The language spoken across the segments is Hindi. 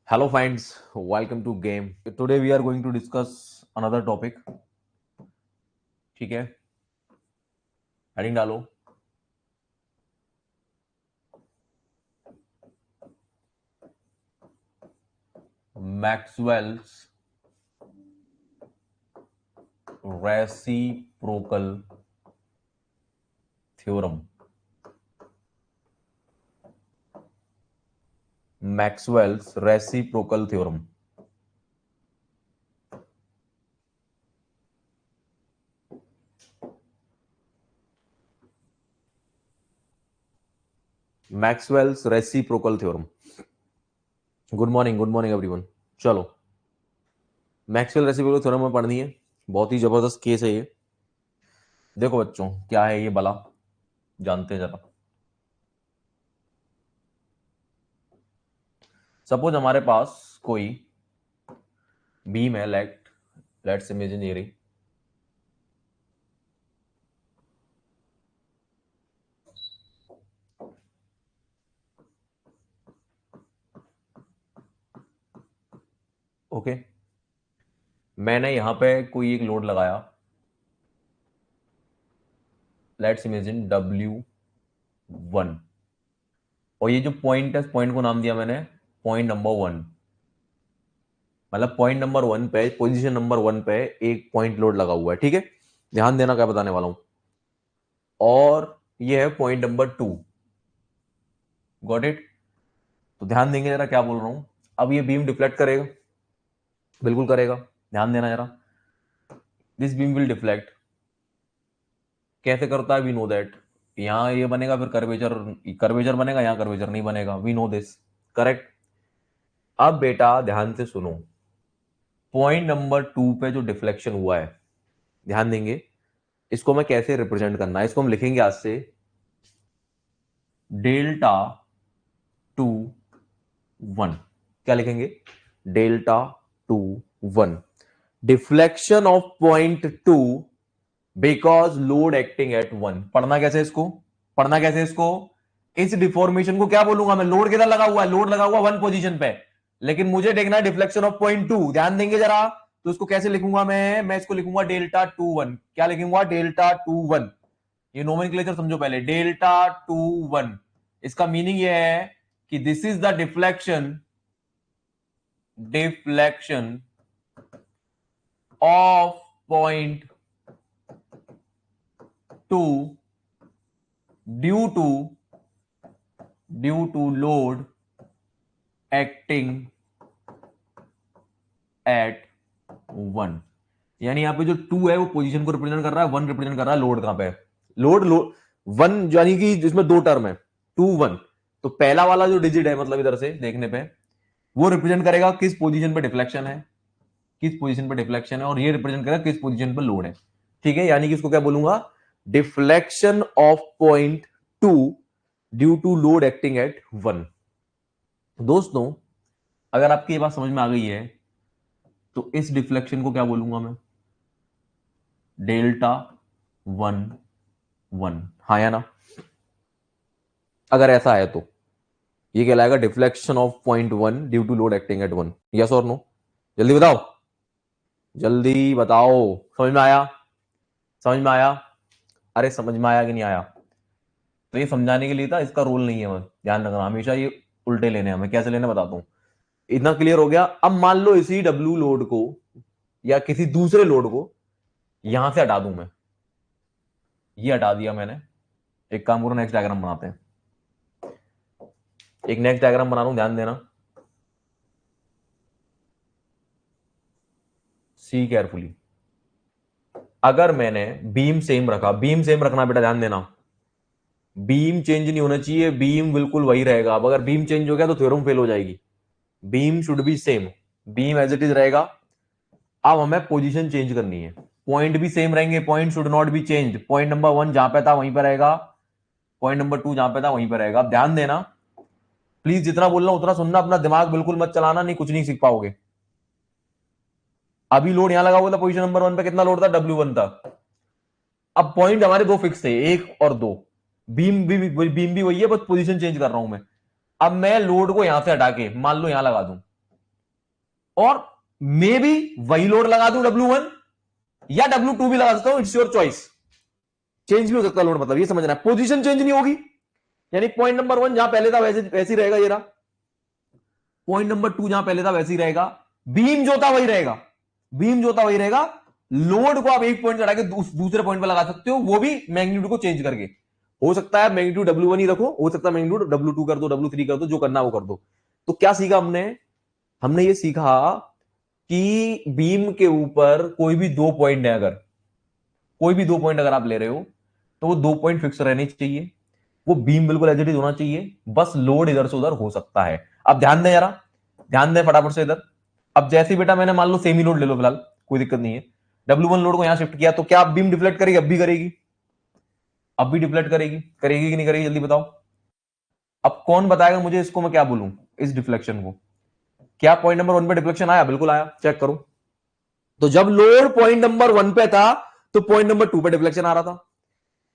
Hello friends, welcome to game. Today we are going to discuss another topic. ठीक है, हेडिंग डालो. Maxwell's reciprocal theorem. Maxwell's reciprocal theorem. Maxwell's reciprocal theorem. Good morning everyone. चलो, मैक्सवेल रेसिप्रोकल थ्योरम में पढ़नी है. बहुत ही जबरदस्त केस है ये. देखो बच्चों, क्या है ये भला, जानते हैं जरा. सपोज हमारे पास कोई बीम है. लेट्स इमेजिन ये रही. ओके, मैंने यहां पे कोई एक लोड लगाया. Let's imagine W1. और ये जो पॉइंट है, पॉइंट को नाम दिया मैंने पॉइंट नंबर 1. मतलब पॉइंट नंबर 1 पे, पोजीशन नंबर 1 पे एक पॉइंट लोड लगा हुआ है. ठीक है, ध्यान देना क्या बताने वाला हूं. और ये है पॉइंट नंबर 2. Got it. तो ध्यान देंगे जरा क्या बोल रहा हूं. अब ये बीम डिफ्लेक्ट करेगा, बिल्कुल करेगा. ध्यान देना जरा. This beam will deflect. कैसे करता है? We know that. यहां ये बनेगा, फिर कर्वेचर कर्वेचर बनेगा, यहां कर्वेचर नहीं बनेगा. We know this. करेक्ट. अब बेटा ध्यान से सुनो. पॉइंट नंबर 2 पे जो डिफ्लेक्शन हुआ है, ध्यान देंगे. इसको मैं कैसे रिप्रेजेंट करना है, इसको हम लिखेंगे आज से डेल्टा 2 1. क्या लिखेंगे? Delta 2 1. Deflection of point 2 because load acting at 1. पढ़ना कैसे इसको? पढ़ना कैसे इसको? इस डिफॉर्मेशन को क्या बोलूंगा मैं? लोड किधर लगा हुआ है? लोड लगा हुआ 1 पोजीशन पे, लेकिन मुझे देखना है डिफ्लेक्शन ऑफ पॉइंट 2. ध्यान देंगे जरा. तो इसको कैसे लिखूंगा मैं इसको लिखूंगा डेल्टा 2 1. क्या लिखूंगा? डेल्टा 2 1. ये नोमेनक्लेचर समझो पहले. डेल्टा 2 1. इसका मीनिंग ये है कि this is the deflection of point 2 due to load acting at 1. यानी यहां पे जो 2 है वो पोजीशन को रिप्रेजेंट कर रहा है, 1 रिप्रेजेंट कर रहा है लोड. कहां पे है लोड? 1 यानी कि जिसमें 2 टर्म है, 2 1. तो पहला वाला जो डिजिट है, मतलब इधर से देखने पे, वो रिप्रेजेंट करेगा किस पोजीशन पे डिफ्लेक्शन है, किस पोजीशन पे डिफ्लेक्शन है. और ये रिप्रेजेंट करेगा किस पोजीशन पे लोड है. ठीक है, यानी कि इसको क्या बोलूंगा? Deflection of point 2 due to load acting at 1. दोस्तों, अगर आपकी ये बात समझ में आ गई है तो इस डिफ्लेक्शन को क्या बोलूंगा मैं? डेल्टा 1 1. हाँ या ना? अगर ऐसा है तो ये कहलाएगा deflection of point 1 due to load acting at 1. Yes और नो? जल्दी बताओ, जल्दी बताओ. समझ में आया? समझ में आया? अरे समझ में आया कि नहीं आया? तो ये समझाने के लिए था, इसका रोल नहीं है. बस ध्यान रखना, हमेशा ये उल्टे लेने हैं. मैं कैसे लेने बताता हूं. इतना क्लियर हो गया. अब मान लो इसी डब्ल्यू लोड को या किसी दूसरे लोड को यहां से हटा दूं मैं. ये हटा दिया मैंने. एक काम करो, नेक्स्ट डायग्राम बनाते हैं. एक नेक्स्ट डायग्राम बना रहा हूं, ध्यान देना. See carefully. अगर मैंने बीम सेम रखा, बीम सेम रखना बेटा, ध्यान देना. बीम चेंज नहीं होना चाहिए, बीम बिल्कुल वही रहेगा. अब अगर बीम चेंज हो गया तो थ्योरम फेल हो जाएगी. Beam should be same. Beam as it is रहेगा. अब हमें पोजीशन चेंज करनी है. पॉइंट भी सेम रहेंगे. Point should not be change. Point number 1 जहां पे था वहीं पर रहेगा. पॉइंट नंबर 2 जहां पे था वहीं पर रहेगा. अब ध्यान देना, प्लीज जितना बोल रहा हूं उतना सुनना. अपना दिमाग बिल्कुल मत चलाना, नहीं कुछ नहीं सीख पाओगे. अभी लोड यहां लगा हुआ था पोजीशन नंबर 1 पे. कितना लोड था? W1 था. अब पॉइंट हमारे दो फिक्स थे, 1 और 2. बीम भी वही है, बस पोजीशन चेंज कर रहा हूं मैं. अब मैं लोड को यहां से हटा के मान लो यहां लगा दूं. और मे भी वही लोड लगा दूं W1 या W2 भी लगा सकता हूं, इट्स योर चॉइस। चेंज भी हो सकता है लोड, मतलब ये समझना है, पोजीशन चेंज नहीं होगी। यानी पॉइंट नंबर 1 जहां पहले था वैसे ही रहेगा, ये रहा। पॉइंट नंबर 2 जहां पहले था वैसे ही रहेगा। बीम जो था वही रहेगा, बीम जो था वही रहेगा। लोड को आप एक पॉइंट चढ़ा के दूसरे पॉइंट पर लगा सकते हो, वो भी मैग्नीट्यूड को चेंज करके। हो सकता है मैग्नीट्यूड W1 ही रखो, हो सकता है मैग्नीट्यूड W2 कर दो, W3 कर दो, जो करना वो कर दो। तो क्या सीखा हमने? हमने ये सीखा कि बीम के ऊपर कोई भी दो पॉइंट है, अगर कोई भी दो पॉइंट अगर आप ले रहे हो तो वो दो पॉइंट फिक्स रहने चाहिए, वो बीम बिल्कुल एज इट इज होना चाहिए, बस लोड इधर से उधर हो सकता है। अब ध्यान दें जरा, ध्यान दें फटाफट से इधर। अब जैसे बेटा मैंने मान लो सेमी लोड ले लो फिलहाल, कोई दिक्कत नहीं है। W1 लोड को यहां शिफ्ट किया तो क्या बीम डिफ्लेक्ट करेगी? अब भी करेगी, अब भी डिफ्लेक्ट करेगी, करेगी कि नहीं करेगी, जल्दी बताओ। अब कौन बताएगा मुझे इसको मैं क्या बोलूं, इस डिफ्लेक्शन को? क्या पॉइंट नंबर 1 पे डिफ्लेक्शन आया? बिल्कुल आया, चेक करो। तो जब लोड पॉइंट नंबर 1 पे था तो पॉइंट नंबर 2 पे डिफ्लेक्शन आ रहा था।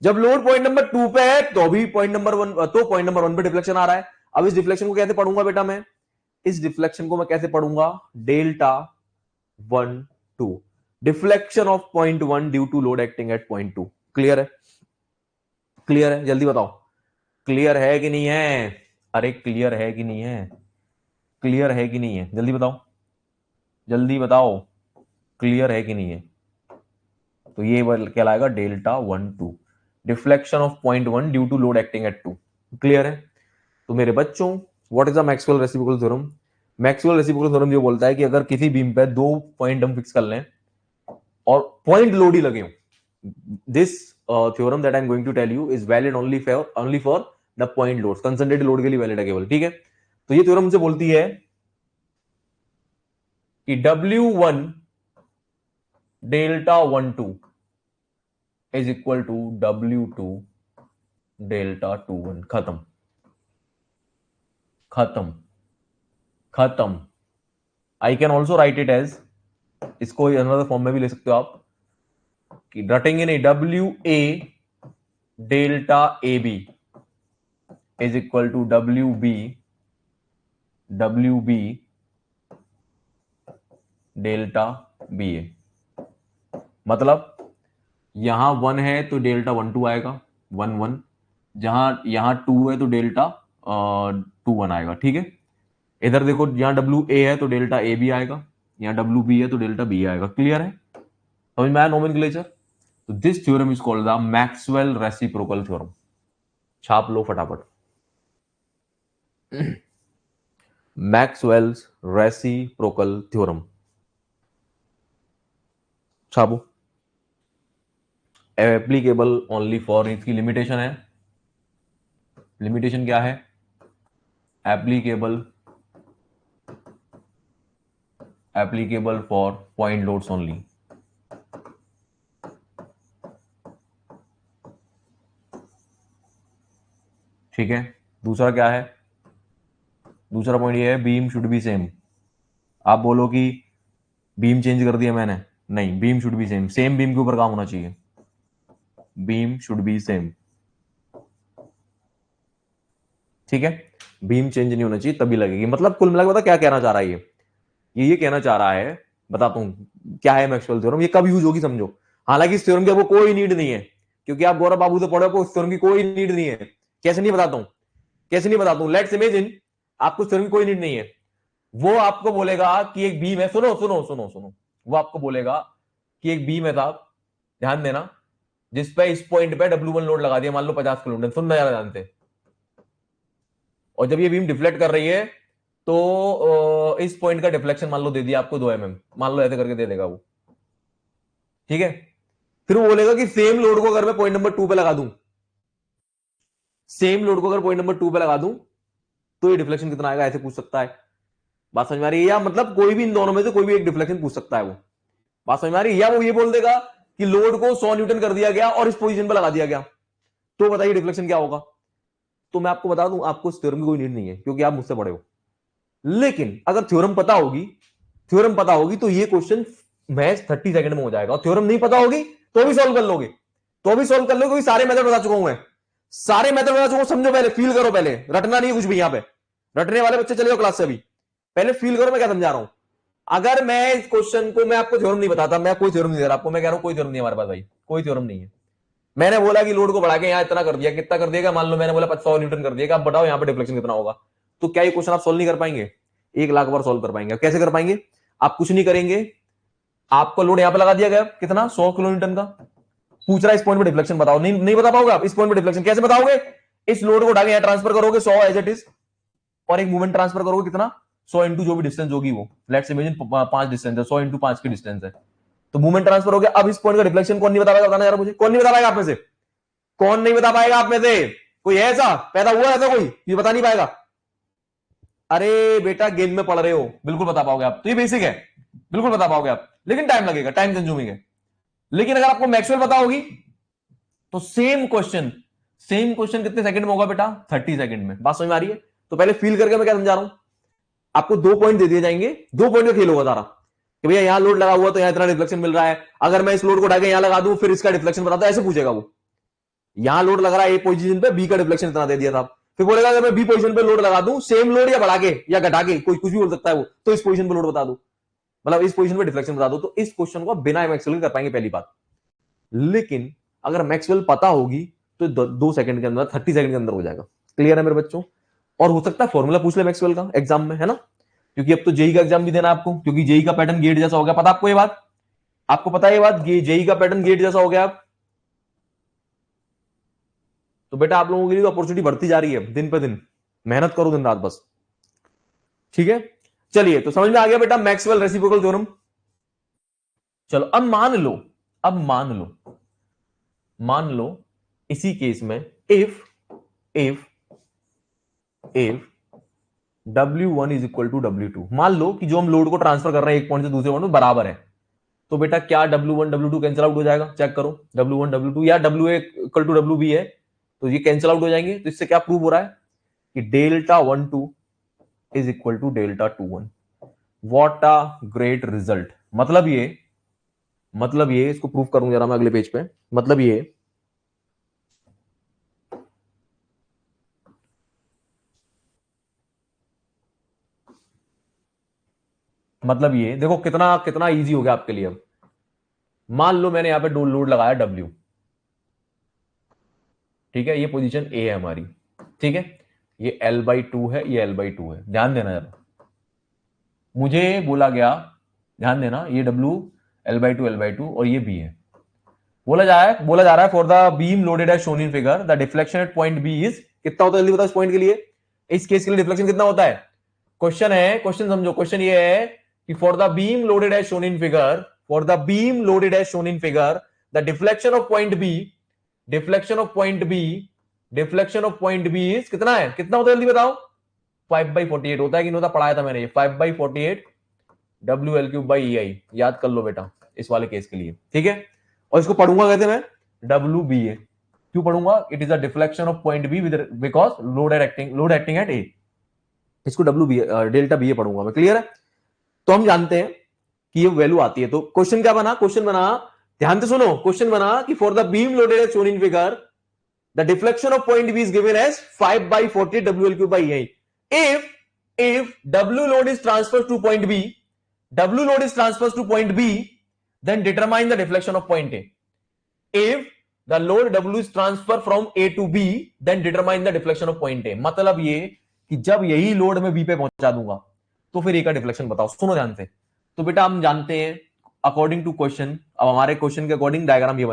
जब लोड पॉइंट नंबर 2 पे है तो भी पॉइंट नंबर 1, तो पॉइंट नंबर 1 पे डिफ्लेक्शन आ रहा है। अब इस डिफ्लेक्शन को कैसे पढ़ूंगा बेटा मैं? इस डिफ्लेक्शन को मैं कैसे पढ़ूंगा? Delta 1 2, deflection of point 1 due to load acting at point 2। Clear है? क्लियर है? जल्दी बताओ, क्लियर है कि नहीं है? अरे क्लियर है कि नहीं है? क्लियर है कि नहीं है? जल्दी बताओ, जल्दी बताओ, क्लियर है कि नहीं है? तो ये कहलाएगा delta 1 2, deflection of point 1 due to load acting at 2। Clear है? तो मेरे बच्चों, what is the Maxwell reciprocal theorem? Maxwell reciprocal theorem ये बोलता है कि अगर किसी बीम पे दो पॉइंट हम फिक्स कर लें और पॉइंट लोड ही लगे हो, this theorem that I am going to tell you is valid only for the point load, concentrated load के लिए वैलिड है केवल। ठीक है? तो ये थ्योरम मुझे बोलती है कि W1 delta 1 2 is equal to W2 delta 2 1। खत्म, खत्म, खत्म। I can also write it as, इसको अनदर फॉर्म में भी ले सकते हो आप, कि रटेंगे नहीं, WA delta AB is equal to WB delta BA। मतलब यहां 1 है तो डेल्टा 1 2 आएगा, 1 1। जहां यहां 2 है तो डेल्टा 2 1 आएगा। ठीक है? इधर देखो, यहां WA है तो डेल्टा AB आएगा, यहां WB है तो डेल्टा B आएगा। क्लियर है? समझ में आया नोमेनक्लेचर? तो this theorem is called the Maxwell reciprocal theorem. छाप लो फटाफट, मैक्सवेल्स रेसिप्रोकल थ्योरम छापो। एप्लीकेबल ओनली फॉर, इसकी लिमिटेशन है, लिमिटेशन क्या है? Applicable for point loads only. ठीक है? दूसरा क्या है? दूसरा पॉइंट ये है, बीम शुड बी सेम। आप बोलो कि बीम चेंज कर दिया मैंने, नहीं, beam should be same, same beam के ऊपर काम होना चाहिए, बीम शुड बी सेम। ठीक है? बीम चेंज नहीं होना चाहिए तभी लगेगी। मतलब कुल मिलाकर बता क्या कहना चाह रहा है ये कहना चाह रहा है, बताता हूं क्या है मैक्सवेल थ्योरम, ये कब यूज होगी समझो। हालांकि इस थ्योरम की आपको कोई नीड नहीं है, क्योंकि आप गौरव बाबू से पढ़े हो, इस थ्योरम की कोई नीड नहीं है। कैसे नहीं बताता हूं, कैसे नहीं बताता हूं? लेट्स इमेजिन आपको इस थ्योरम की कोई नीड नहीं है। वो आपको बोलेगा कि एक बीम है, सुनो सुनो सुनो सुनो, वो आपको बोलेगा कि एक बीम है साहब, ध्यान देना, जिसपे इस पॉइंट पे W1 लोड लगा दिया, मान लो 50 किलोमीटर, सुनना ज्यादा जानते, और जब ये बीम डिफ्लेक्ट कर रही है तो इस पॉइंट का डिफ्लेक्शन मान लो दे दिया आपको 2 mm, मान लो ऐसे करके दे देगा वो। ठीक है? फिर वो बोलेगा कि सेम लोड को अगर मैं पॉइंट नंबर 2 पे लगा दूं, सेम लोड को अगर पॉइंट नंबर 2 पे लगा दूं तो ये डिफ्लेक्शन कितना आएगा, ऐसे पूछ सकता है। बात समझ में आ रही है? या मतलब कोई भी इन दोनों में से कोई भी एक डिफ्लेक्शन पूछ सकता है वो। बात समझ में आ रही है? या वो ये बोल देगा कि लोड को 100 न्यूटन कर दिया गया और इस पोजीशन पे लगा दिया गया, तो बताइए डिफ्लेक्शन क्या होगा। तो मैं आपको बता दूं, आपको इस थ्योरम की कोई नीड नहीं है, क्योंकि आप मुझसे बड़े हो। लेकिन अगर थ्योरम पता होगी, थ्योरम पता होगी तो ये क्वेश्चन मैच 30 सेकंड में हो जाएगा। और थ्योरम नहीं पता होगी तो भी सॉल्व कर लोगे, तो भी सॉल्व कर लोगे, क्योंकि सारे मेथड बता चुका हूं मैं, सारे मेथड बता चुका हूं। समझो पहले, फील करो, पहले रटना नहीं है कुछ भी। यहां पे रटने वाले बच्चे चले जाओ क्लास से अभी, पहले फील करो मैं क्या समझा रहा हूं। अगर मैं इस क्वेश्चन को, मैं आपको थ्योरम नहीं बताता, मैं कोई थ्योरम नहीं दे रहा आपको, मैं कह रहा हूं कोई थ्योरम नहीं है हमारे पास भाई, कोई थ्योरम नहीं है। मैंने बोला कि लोड को बढ़ा के यहां इतना कर दिया, कितना कर दिएगा, मान लो मैंने बोला 100 न्यूटन कर दिया, आप बताओ यहां पे डिफ्लेक्शन कितना होगा। तो क्या ये क्वेश्चन आप सोल्व नहीं कर पाएंगे? 1 लाख बार सोल्व कर पाएंगे। कैसे कर पाएंगे? आप कुछ नहीं करेंगे, आपको लोड यहां पे लगा दिया गया कितना, 100 किलो न्यूटन का, पूछ रहा है इस पॉइंट पे डिफ्लेक्शन बताओ, नहीं बता पाओगे आप इस पॉइंट पे डिफ्लेक्शन कैसे बताओगे? इस लोड को उठा के यहां ट्रांसफर करोगे 100 एज इट इज, और एक मूवमेंट ट्रांसफर करोगे कितना, 100 इंटू जो भी डिस्टेंस होगी वो, लेट्स इमेजिन 5 डिस्टेंस है, 100 इंटू 5 की डिस्टेंस है, तो मूवमेंट ट्रांसफर हो गया। अब इस पॉइंट का डिफ्लेक्शन कौन नहीं बता पाएगा, बताना यार मुझे, कौन नहीं बता पाएगा आप में से, कौन नहीं बता पाएगा आप में से? कोई है ऐसा, पैदा हुआ ऐसा कोई ये बता नहीं पाएगा? अरे बेटा गेम में पढ़ रहे हो, बिल्कुल बता पाओगे आप, तो ये बेसिक है, बिल्कुल बता पाओगे आप, लेकिन टाइम लगेगा, टाइम कंज्यूमिंग है। लेकिन अगर आपको मैक्सवेल पता होगी तो सेम क्वेश्चन कितने सेकंड में होगा बेटा, 30 सेकंड में। बात समझ में आ रही है? तो पहले फील करके मैं क्या समझा रहा हूं, आपको 2 पॉइंट दे दिए जाएंगे, 2 पॉइंट का खेल होगा सारा, कि भैया यहां लोड लगा हुआ तो यहां इतना डिफ्लेक्शन मिल रहा है, अगर मैं इस लोड को उठा के यहां लगा दूं फिर इसका डिफ्लेक्शन बताता, ऐसे पूछेगा वो। यहां लोड लग रहा है ए पोजीशन पे, बी का डिफ्लेक्शन इतना दे दिया था, फिर बोलेगा अगर मैं बी पोजीशन पे लोड लगा दूं, सेम लोड या बढ़ा के या घटा के, कोई कुछ भी बोल सकता है वो, तो इस पोजीशन पे लोड बता दो, मतलब इस पोजीशन पे डिफ्लेक्शन बता दो। तो इस क्वेश्चन को बिना मैक्सवेल कर पाएंगे पहली बात। लेकिन अगर मैक्सवेल पता होगी तो 2 सेकंड के अंदर, 30 सेकंड के अंदर हो जाएगा। क्लियर है मेरे बच्चों? और हो सकता है फॉर्मूला पूछ ले मैक्सवेल का एग्जाम में, है ना, क्योंकि अब तो जेई का एग्जाम भी देना है आपको, क्योंकि जेई का पैटर्न गेट जैसा हो गया। पता आपको ये बात, आपको पता है ये बात, जेई का पैटर्न गेट जैसा हो गया। तो बेटा आप लोगों के लिए अपॉर्चुनिटी बढ़ती जा रही है दिन पे दिन, मेहनत करो दिन रात बस, ठीक है। चलिए, तो समझ में आ गया बेटा मैक्सवेल रेसिप्रोकल थ्योरम। चलो अब मान लो इसी केस में if W1 is equal to W2, मान लो कि जो हम लोड को ट्रांसफर कर रहे हैं एक पॉइंट से दूसरे पॉइंट में बराबर है, तो बेटा क्या W1 W2 कैंसिल आउट हो जाएगा? चेक करो, W1 W2 या WA इक्वल टू WB है, तो ये कैंसिल आउट हो जाएंगे। तो इससे क्या प्रूव हो रहा है कि delta 1-2 is equal to delta 2-1। What a great result. मतलब ये इसको प्रूव करूंगा जरा मैं अगले पेज पे। मतलब ये देखो कितना कितना इजी हो गया आपके लिए। अब मान लो मैंने यहां पे लोड लगाया W, ठीक है, ये पोजीशन A है हमारी, ठीक है, ये L/2 है, ये L/2 है। ध्यान देना जरा, मुझे बोला गया, ध्यान देना, ये W L/2 और ये B है। बोला जा रहा है for the beam loaded as shown in figure the deflection at point B is, कितना होता है जल्दी बताओ इस पॉइंट के लिए, इस केस के लिए डिफ्लेक्शन कितना होता है? क्वेश्चन समझो, क्वेश्चन ये है कि for the beam loaded as shown in figure, the deflection of point B is कितना है, कितना होता है जल्दी बताओ? 5/48 होता है कि नहीं होता, पढ़ाया था मैंने ये, 5/48 WL3/EI, याद कर लो बेटा इस वाले केस के लिए, ठीक है। और इसको पढ़ूंगा कहते मैं WBA, क्यों पढ़ूंगा? It is a deflection of point B with because load acting at A, इसको WBA डेल्टा BA पढ़ूंगा मैं। क्लियर है? तो हम जानते हैं कि ये वैल्यू आती है। तो क्वेश्चन क्या बना? ध्यान से सुनो, क्वेश्चन बना कि for the beam loaded as shown in figure the deflection of point B is given as 5/48 WL3/EI if W load is transferred to point B, then determine the deflection of point A. If the load W is transferred from A to B, then determine the deflection of point A. मतलब ये कि जब यही लोड मैं B पे पहुंचा दूंगा तो फिर A का डिफ्लेक्शन बताओ। सुनो ध्यान से। तो बेटा हम जानते हैं अकॉर्डिंग टू क्वेश्चन, अब हमारे क्वेश्चन के अकॉर्डिंग डायग्राम ये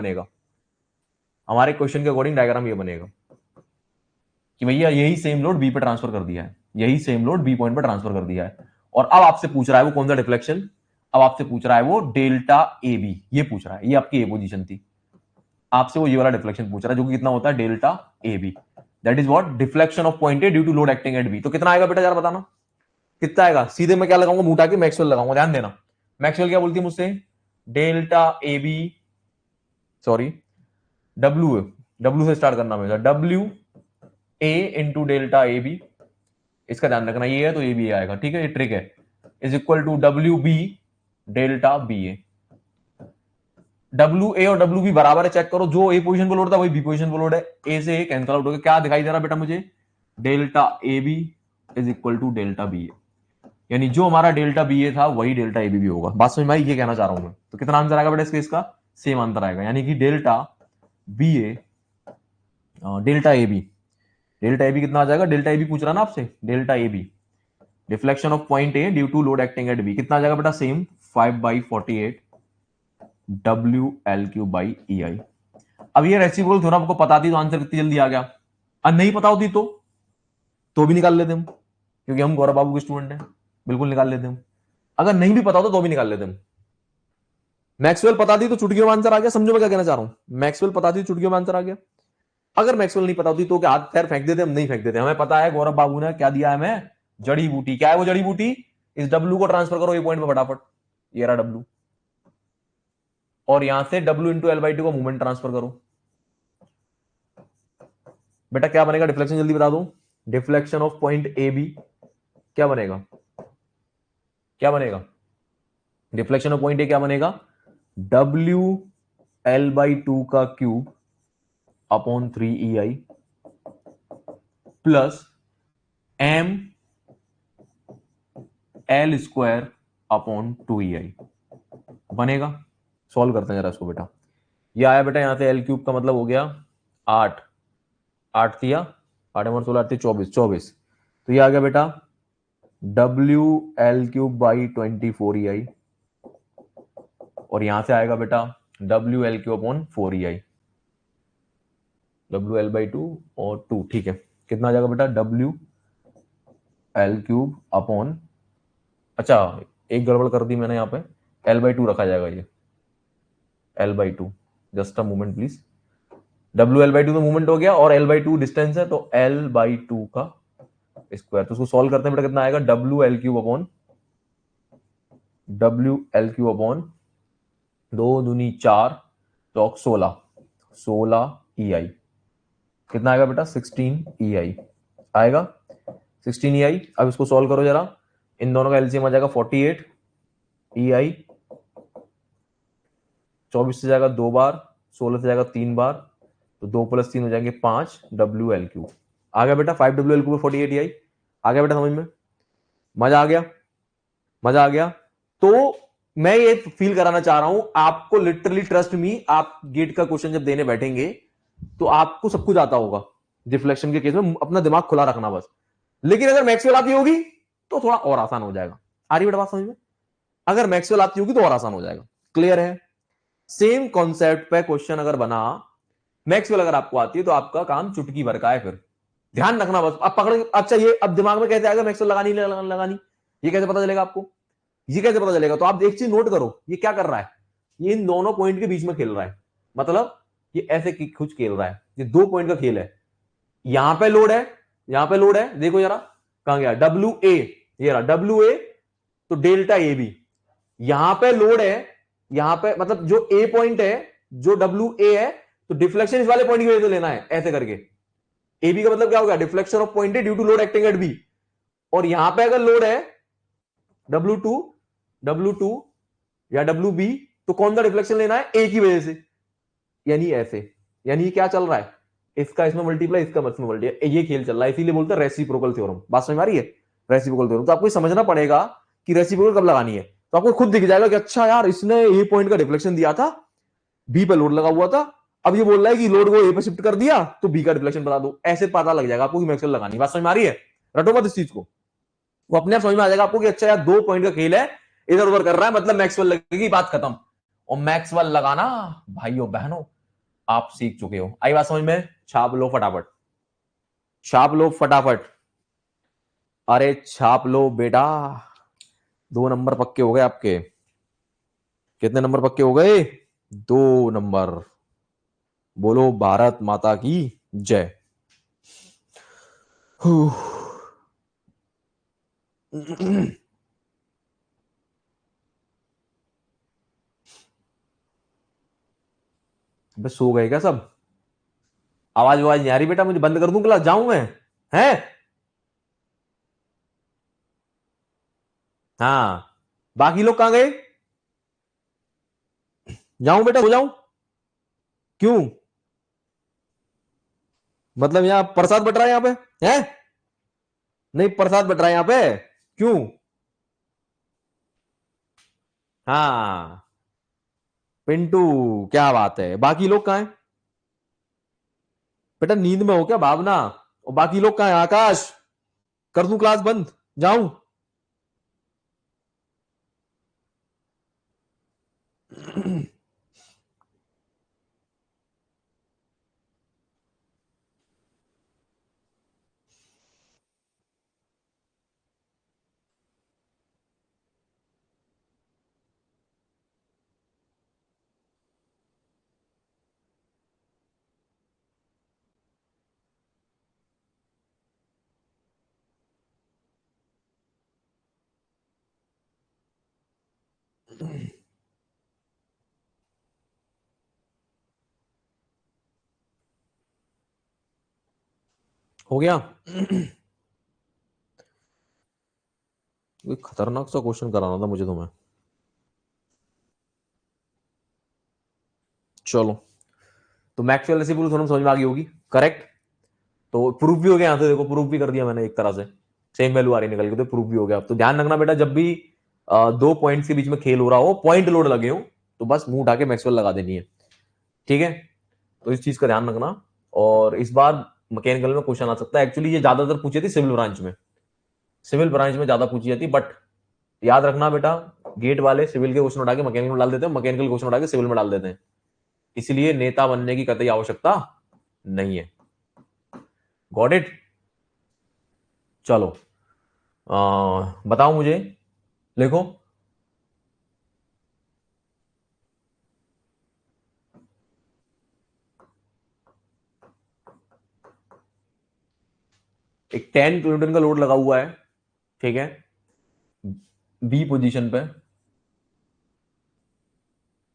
बनेगा, कि भैया यही सेम लोड बी पे ट्रांसफर कर दिया है, यही सेम लोड बी पॉइंट पे ट्रांसफर कर दिया है, और अब आपसे पूछ रहा है वो कौन सा डिफ्लेक्शन, अब आपसे पूछ रहा है वो डेल्टा ए बी, ये पूछ रहा है, ये आपकी ए पोजीशन थी, आपसे वो ये वाला डिफ्लेक्शन पूछ रहा है जो कि कितना होता है delta A B, that is what deflection of point A due to load acting at B. तो कितना आएगा बेटा जरा बताना, कितना आएगा? सीधे मैं क्या लगाऊंगा, मुंह उठा के मैक्सवेल लगाऊंगा। ध्यान देना, मैक्सवेल क्या बोलती है मुझसे, delta A B, sorry W से स्टार्ट करना हमेशा, W A into delta A B, इसका ध्यान रखना, ये है तो ये भी आएगा, ठीक है, ये ट्रिक है, is equal to W B delta B A. W A और डब्ल्यू बी बराबर है, चेक करो, जो ए पोजीशन पर लोड था वही बी पोजीशन पर लोड है, ए से ए कैंसिल आउट हो गया, क्या दिखाई दे रहा बेटा मुझे, delta A B is equal to delta B A. यानी जो हमारा डेल्टा बी ए था वही डेल्टा ए बी भी होगा। बात समझ में आई? ये कहना चाह रहा हूं मैं। तो कितना आंसर आएगा बेटा इसके? इसका सेम आंसर आएगा, यानी कि delta B A delta A B, delta A B कितना आ जाएगा? डेल्टा ए बी पूछ रहा ना आपसे, delta A B deflection of point A due to load acting at B, कितना आ जाएगा बेटा? Same 5/48 W L cube by E I. अब ये रेसिप्रोकल थ्योरम आपको पता थी तो आंसर कितनी जल्दी आ गया। अब नहीं पता होती तो भी निकाल लेते हम, क्योंकि हम गौरव बाबू के स्टूडेंट हैं, बिल्कुल निकाल लेते हम। अगर नहीं भी पता होता तो भी निकाल लेते हम। मैक्सवेल पता थी तो चुटकियों में आंसर आ गया। समझो मैं क्या कहना चाह रहा हूं? मैक्सवेल पता थी, चुटकियों में आंसर आ गया। अगर मैक्सवेल नहीं पता होती तो क्या हाथ पैर फेंक देते? हम नहीं फेंक देते। हमें पता है गौरव बाबू ने क्या दिया है हमें, जड़ी बूटी। क्या है वो जड़ी बूटी? इस डब्ल्यू को ट्रांसफर करो ये पॉइंट पे फटाफट, ये रहा डब्ल्यू, और यहां से W into L by two का मूवमेंट ट्रांसफर करो। बेटा क्या बनेगा डिफ्लेक्शन? जल्दी बता दो। Deflection of point A B क्या बनेगा? क्या बनेगा डिफ्लेक्शन ऑफ पॉइंट ए? क्या बनेगा? डब्ल्यू एल बाई टू का cube upon 3 E I plus M L square upon 2 E I बनेगा। सॉल्व करते हैं जरा इसको बेटा। ये आया बेटा यहां से एल क्यूब का मतलब हो गया 8, 8 दिया 8 और 16 8 24, 24। तो ये आ गया बेटा W L cube by 24 E I, और यहां से आएगा बेटा W L cube upon 4 E I, W L by 2 और 2, ठीक है। कितना आ जाएगा बेटा? डब्ल्यू एल क्यूब अपॉन, अच्छा एक गड़बड़ कर दी मैंने, यहाँ पे एल बाई 2 रखा जाएगा, ये L by 2, just a moment please. W L by 2 तो मूवमेंट हो गया और एल बाई 2 डिस्टेंस है, तो एल बाई 2 का स्क्वायर। तो उसको सॉल्व करते हैं बेटा, कितना आएगा? W L cube upon, W L cube upon 2 दूनी 4 चौक 16, 16 ई आई। कितना आएगा बेटा? 16 ई आई आएगा, 16 ई आई। अब इसको सॉल्व करो जरा, इन दोनों का एलसीएम आ जाएगा 48 ई आई, 24 से जाएगा 2 बार, 16 से जाएगा 3 बार, तो 2 + 3 हो जाएंगे 5 डब्ल्यू एल क्यूब। आ गया बेटा 5 डब्ल्यू एल क्यूब 48 ई आई। आ गया बेटा समझ में? मजा आ गया? मजा आ गया? तो मैं ये फील कराना चाह रहा हूं आपको, लिटरली ट्रस्ट मी, आप गेट का क्वेश्चन जब देने बैठेंगे तो आपको सब कुछ आता होगा। डिफ्लेक्शन के केस में अपना दिमाग खुला रखना बस। लेकिन अगर मैक्सवेल आती होगी तो थोड़ा और आसान हो जाएगा। आ रही बेटा बात समझ में? अगर मैक्सवेल आती होगी तो और आसान हो जाएगा। क्लियर है? सेम कॉन्सेप्ट पे क्वेश्चन अगर बना, मैक्सवेल अगर आपको आती है तो आपका काम चुटकी भर का है। फिर ध्यान रखना बस, अब पकड़, अच्छा ये अब दिमाग में कैसे आएगा मैक्सवेल लगानी लगानी, ये कैसे पता चलेगा आपको? ये कैसे पता चलेगा? तो आप एक चीज नोट करो, ये क्या कर रहा है? ये इन दोनों पॉइंट के बीच में खेल रहा है, मतलब ये ऐसे कुछ खेल रहा है। ये 2 पॉइंट का खेल है। यहां पे लोड है, यहां पे लोड है, देखो जरा कहां गया डब्ल्यू ए, ये रहा डब्ल्यू ए, तो डेल्टा ए बी। यहां पे लोड है, यहां पे मतलब जो ए पॉइंट है, जो डब्ल्यू ए है, तो डिफ्लेक्शन इस वाले पॉइंट की वजह से लेना है, ऐसे करके। ए बी का मतलब क्या होगा? डिफ्लेक्शन ऑफ पॉइंट है due to load acting at B. और यहां पे अगर लोड है W2, W2 या WB, तो कौन सा डिफ्लेक्शन लेना है? ए की वजह से, यानी ऐसे। यानी क्या चल रहा है? इसका इसमें मल्टीप्लाई, इसका इसमें मल्टीप्लाई, ये खेल चल रहा है। इसीलिए बोलते हैं रेसिप्रोकल थ्योरम। बात समझ में आ रही है? रेसिप्रोकल थ्योरम तो आपको समझना पड़ेगा कि रेसिप्रोकल कब लगानी है। तो आपको खुद दिख जाएगा कि अच्छा यार इसने ए पॉइंट का डिफ्लेक्शन दिया था, बी पे लोड लगा हुआ था, अब ये बोल रहा है कि लोड को ए पे शिफ्ट कर दिया तो बी का डिफ्लेक्शन बता दो। ऐसे पता लग जाएगा आपको कि मैक्सवेल लगानी। बात समझ में आ रही है? रटो मत इस चीज को, वो अपने आप समझ में आ जाएगा आपको कि अच्छा यार 2 पॉइंट का खेल है, इधर उधर कर रहा है, मतलब मैक्सवेल लगेगी, बात खत्म। और मैक्सवेल लगाना भाइयों बहनों आप सीख चुके हो। आई बात समझ में? छाप लो फटाफट, छाप लो फटाफट, अरे छाप लो बेटा। 2 नंबर पक्के हो गए आपके। कितने नंबर पक्के हो गए? 2 नंबर। बोलो भारत माता की जय। बस सो गए क्या सब? आवाज आवाज नहीं आ रही बेटा? मुझे बंद कर दूं क्लास, जाऊं मैं? हैं? हाँ, बाकी लोग कहां गए? जाऊं बेटा, हो जाऊं? क्यों? मतलब यहाँ प्रसाद बट रहा है यहाँ पे? है? नहीं प्रसाद बट रहा है यहाँ पे, क्यों? हाँ पिंटू, क्या बात है। बाकी लोग कहाँ हैं? बेटा नींद में हो क्या भावना? और बाकी लोग कहाँ हैं? आकाश, कर दूं क्लास बंद, जाऊं? हो गया? कोई खतरनाक सा क्वेश्चन कराना था मुझे तुम्हें। चलो, तो मैक्सवेल रेसिप्रोकल थ्योरम समझ में आ गई होगी, करेक्ट? तो प्रूफ भी हो गया, यहां से देखो प्रूफ भी कर दिया मैंने एक तरह से। सेम वैल्यू आ रही निकल के, तो प्रूफ भी हो गया। अब तो ध्यान रखना बेटा, जब भी दो पॉइंट्स के बीच में खेल हो रहा हो, पॉइंट लोड लगे हो, तो बस मुंह उठा के मैक्सवेल लगा देनी है। ठीक है, तो इस चीज का ध्यान रखना। और इस बार मैकेनिकल में क्वेश्चन आ सकता है। एक्चुअली ये ज्यादातर पूछी थी सिविल ब्रांच में, सिविल ब्रांच में ज्यादा पूछी जाती, बट याद रखना बेटा, गेट वाले सिविल के क्वेश्चन उठा के मैकेनिकल में डाल देते हैं, मैकेनिकल क्वेश्चन उठा के सिविल में डाल देते हैं। इसलिए नेता बनने की कतई आवश्यकता नहीं है। Got it? चलो, बताओ मुझे, लिखो। एक 10 किलोन्यूटन का लोड लगा हुआ है, ठीक है, बी पोजीशन पे,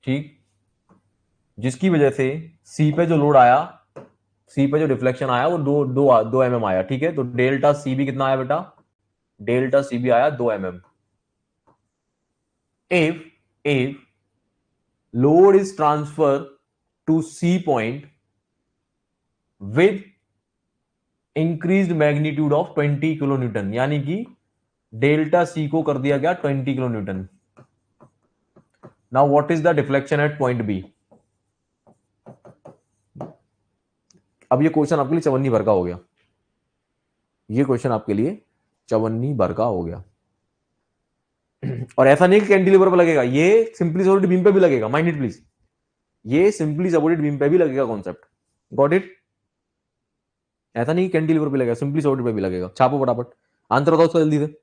ठीक, जिसकी वजह से सी पे जो लोड आया, सी पे जो डिफ्लेक्शन आया वो दो एम एम आया। ठीक है, तो डेल्टा सी बी कितना आया बेटा? डेल्टा सी बी आया 2 mm। If load is transfer to C point with increase magnitude of 20 kilo newton, यानी कि डेल्टा सी को कर दिया गया 20 kilo newton. Now what is the deflection at point B? अब ये क्वेश्चन आपके लिए चवन्नी भर का हो गया। ये क्वेश्चन आपके लिए चवन्नी भर का हो गया। और ऐसा नहीं कि कैंटिलीवर पर लगेगा, ये सिंपली सपोर्टेड बीम पे भी लगेगा, माइंड इट प्लीज। ये सिंपली सपोर्टेड बीम पे भी लगेगा कॉन्सेप्ट। Got it? ऐसा नहीं कि कैंटिलीवर पे लगेगा, सिंपली सपोर्टेड पे भी लगेगा। छापो फटाफट, आंसर बताओ उसका जल्दी से।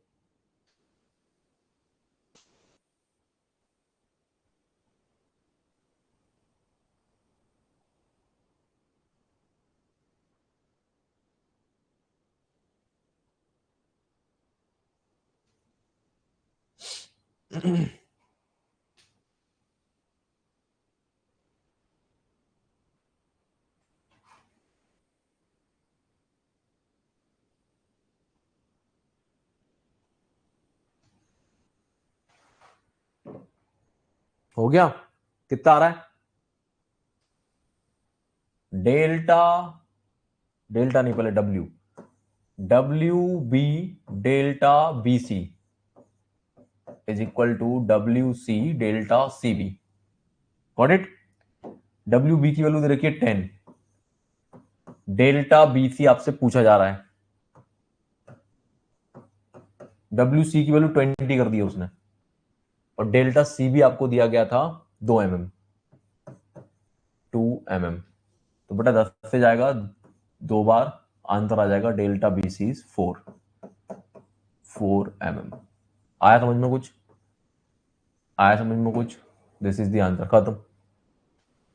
हो गया? कितना आ रहा है? डेल्टा, डेल्टा नहीं, पहले W, W B delta B C is equal to W C delta C B. Got it? W B की वैल्यू दे रखी है 10, डेल्टा बी सी आपसे पूछा जा रहा है, डब्ल्यू सी की वैल्यू 20 कर दी है उसने, और डेल्टा सी भी आपको दिया गया था 2 mm, 2 mm। तो बेटा 10 से जाएगा दो बार, आंसर आ जाएगा delta B C is 4 mm। आया समझ में कुछ? आया समझ में कुछ? दिस इज द आंसर, खत्म।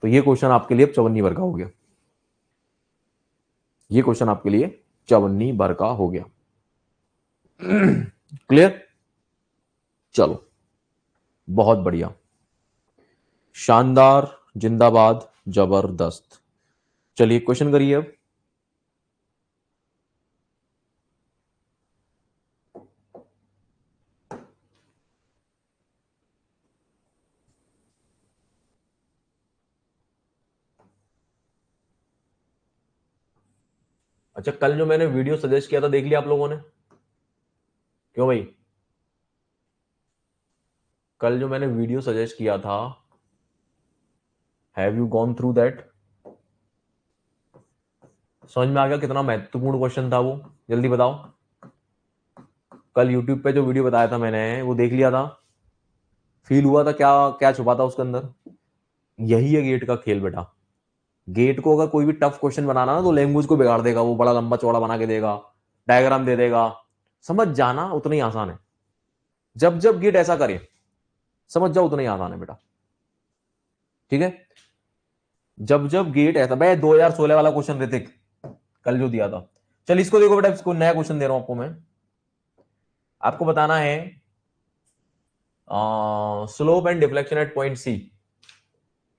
तो ये क्वेश्चन आपके लिए 54 भर का हो गया। ये क्वेश्चन आपके लिए 54 भर का हो गया। क्लियर? चलो, बहुत बढ़िया, शानदार, जिंदाबाद, जबरदस्त। चलिए क्वेश्चन करिए अब। अच्छा, कल जो मैंने वीडियो सजेस्ट किया था देख लिया आप लोगों ने? क्यों भाई? कल जो मैंने वीडियो सजेस्ट किया था, have you gone through that? समझ में आ गया कितना महत्वपूर्ण क्वेश्चन था वो? जल्दी बताओ। कल यूट्यूब पे जो वीडियो बताया था मैंने, वो देख लिया था? फील हुआ था क्या क्या छुपा था उसके अंदर? यही है गेट का खेल बेटा। गेट को अगर कोई भी टफ क्वेश्चन बनाना ना, तो लैंग्वेज को बिगाड़ देगा, वो बड़ा लंबा चौड़ा बना के देगा, डायग्राम दे देगा। समझ जाना उतना ही आसान है। जब जब गेट ऐसा करे, समझ जाओ उतना ही आसान है बेटा। ठीक है? जब जब गेट ऐसा, भाई 2016 वाला क्वेश्चन ऋतिक कल जो दिया था, चल इसको देखो बेटा, इसको नया क्वेश्चन दे रहा हूं आपको मैं। आपको बताना है slope and deflection at point C.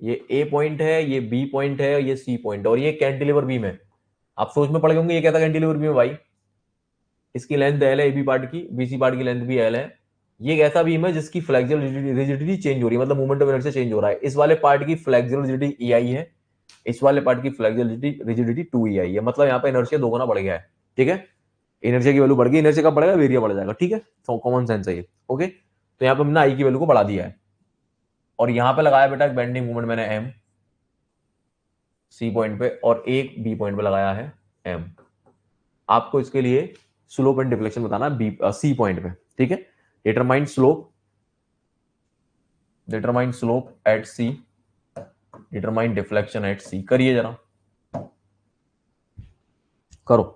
ये ए पॉइंट है, ये बी पॉइंट है, ये सी पॉइंट है, और ये कैंटिलीवर बीम है। आप सोच में पड़ गए होंगे ये क्या था कैंटिलीवर बीम है भाई। इसकी लेंथ एल है, ए बी पार्ट की, बीसी पार्ट की लेंथ भी एल है। ये एक ऐसा बीम है जिसकी फ्लेक्सियल रिजिडिटी चेंज हो रही है, मतलब मूवमेंट ऑफ इनर्शिया चेंज हो रहा है। इस वाले पार्ट की फ्लेक्सियल रिजिडिटी ई आई है, इस वाले पार्ट की फ्लेक्सियल रिजिडिटी 2 EI है। मतलब यहाँ पे इनर्शिया दोगुना बढ़ गया है। ठीक है? इनर्शिया की वैल्यू बढ़ गई, इनर्शिया कब बढ़ेगा? वेरिया बढ़ जाएगा। ठीक है? तो कॉमन सेंस है ये। ओके, तो यहाँ पे हमने आई की वैल्यू को बढ़ा दिया है, और यहाँ पे लगाया बेटा एक बेंडिंग मूवमेंट मैंने एम सी पॉइंट पे, और एक बी पॉइंट पे लगाया है एम। आपको इसके लिए स्लोप एंड डिफ्लेक्शन बताना है बी सी पॉइंट पे। ठीक है? Determine slope at C, determine deflection at C. करिए जरा, करो।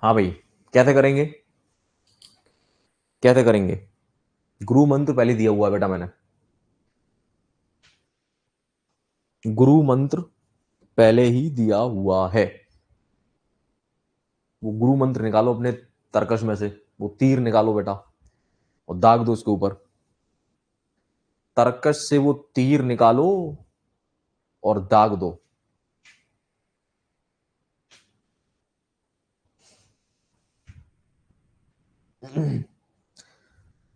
हाँ भाई, कैसे करेंगे? कैसे करेंगे? गुरु मंत्र पहले दिया हुआ है बेटा मैंने। गुरु मंत्र पहले ही दिया हुआ है। वो गुरु मंत्र निकालो अपने तरकश में से, वो तीर निकालो बेटा, और दाग दो उसके ऊपर। तरकश से वो तीर निकालो और दाग दो।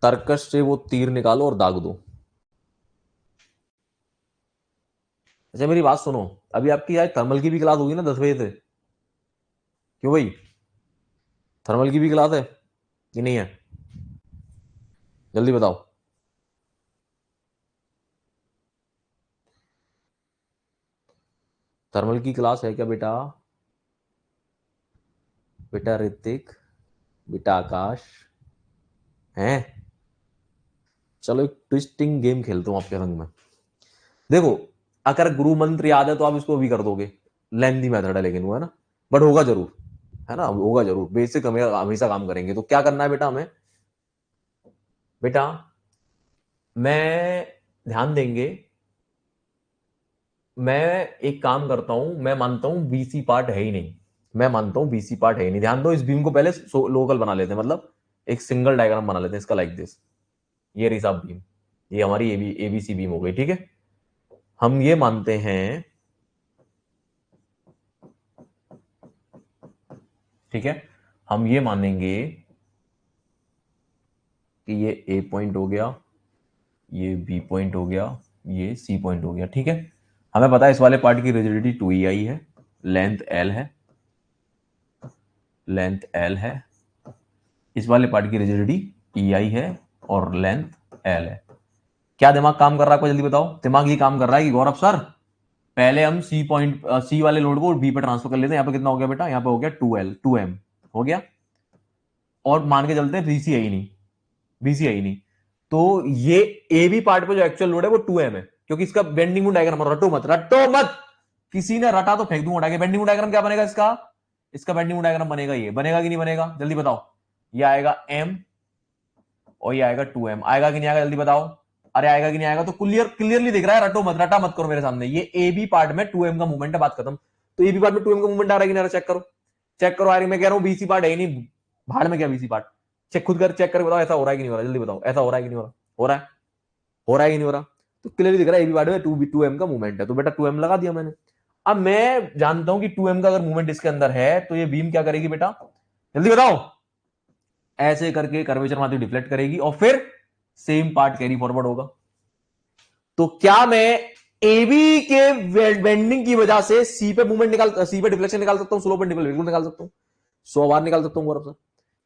तरकश से वो तीर निकालो और दाग दो। अच्छा मेरी बात सुनो, अभी आपकी आज थर्मल की भी क्लास होगी ना 10 बजे से? क्यों भाई, थर्मल की भी क्लास है कि नहीं है? जल्दी बताओ। थर्मल की क्लास है क्या बेटा? बेटा ऋतिक, बेटा आकाश, हैं? चलो एक ट्विस्टिंग गेम खेलता हूं आपके संग में। देखो, अगर गुरु मंत्र याद है तो आप इसको भी कर दोगे। लेंदी मेथड है लेकिन वो, है ना, बट होगा जरूर, है ना, होगा जरूर। बेसिक हमें हमेशा काम करेंगे। तो क्या करना है बेटा हमें? बेटा मैं ध्यान देंगे, मैं एक काम करता हूं, मैं मानता हूं बीसी पार्ट है ही नहीं, मैं मानता हूं बीसी पार्ट है ही नहीं। ध्यान दो, इस बीम को पहले लोकल बना लेते हैं, मतलब एक सिंगल डायग्राम बना लेते हैं इसका, लाइक दिस। ये रही साहब बीम, ये हमारी एबीसी बीम हो गई, ठीक है। हम ये मानते हैं, ठीक है, हम ये मानेंगे कि ये ए पॉइंट हो गया, ये बी पॉइंट हो गया, ये सी पॉइंट हो गया, ठीक है। हमें पता है इस वाले पार्ट की रिजिडिटी 2EI है, लेंथ L है, लेंथ L है, इस वाले पार्ट की रिजिडिटी EI है और लेंथ L है। क्या दिमाग काम कर रहा है, कोई जल्दी बताओ। दिमाग ये काम कर रहा है कि गौरव सर पहले हम सी वाले लोड को बी पे ट्रांसफर कर लेते हैं। यहाँ पे कितना हो गया बेटा, यहाँ पे हो गया 2M हो गया, और मान के चलते हैं बीसी है ही नहीं, बीसी है ही नहीं, तो ये ए बी पार्ट पे जो एक्चुअल लोड है वो 2M है, क्योंकि इसका बेंडिंग मूड डायग्राम, रटो मत, रटो मत, किसी ने रटा तो फेंक दूंगा उठा के। बेंडिंग मूड डायग्राम क्या बनेगा इसका, इसका बेंडिंग मूड डायग्राम बनेगा, ये बनेगा कि नहीं बनेगा, जल्दी बताओ। ये आएगा M और ये आएगा 2M, आएगा कि नहीं आएगा, जल्दी बताओ। अरे आएगा कि नहीं आएगा, तो क्लियरली दिख रहा है, रटो मत, रटा मत करो मेरे सामने। ये ए बी पार्ट में 2M का मूवमेंट है, बात खत्म। तो ए बी पार्ट में 2M का मूवमेंट आ रहा है कि नहीं आ रहा, चेक करो, चेक करो। मैं कह रहा हूं बीसी पार्ट है ही नहीं, भाड़ में क्या बीसी पार्ट, चेक खुद कर, चेक करके बताओ ऐसा हो रहा है कि नहीं हो रहा, जल्दी बताओ, ऐसा हो रहा है कि नहीं हो रहा, हो रहा है, हो रहा है कि नहीं हो रहा। तो क्लियरली दिख रहा है ए बी पार्ट में 2M का मूवमेंट है, तो बेटा 2M लगा दिया मैंने। अब मैं जानता हूं कि 2M का अगर मूवमेंट इसके अंदर है तो ये बीम क्या करेगी बेटा, जल्दी बताओ। ऐसे करके कर्वेचर माध्यम डिफ्लेक्ट करेगी और फिर सेम पार्ट कैरी फॉरवर्ड होगा। तो क्या मैं एबी के बेंडिंग की वजह से सी पे मूवमेंट सी पे डिफ्लेक्शन निकाल सकता हूं, स्लोप पे बिल्कुल निकाल सकता हूं, 100 बार निकाल सकता हूं गौरव सर।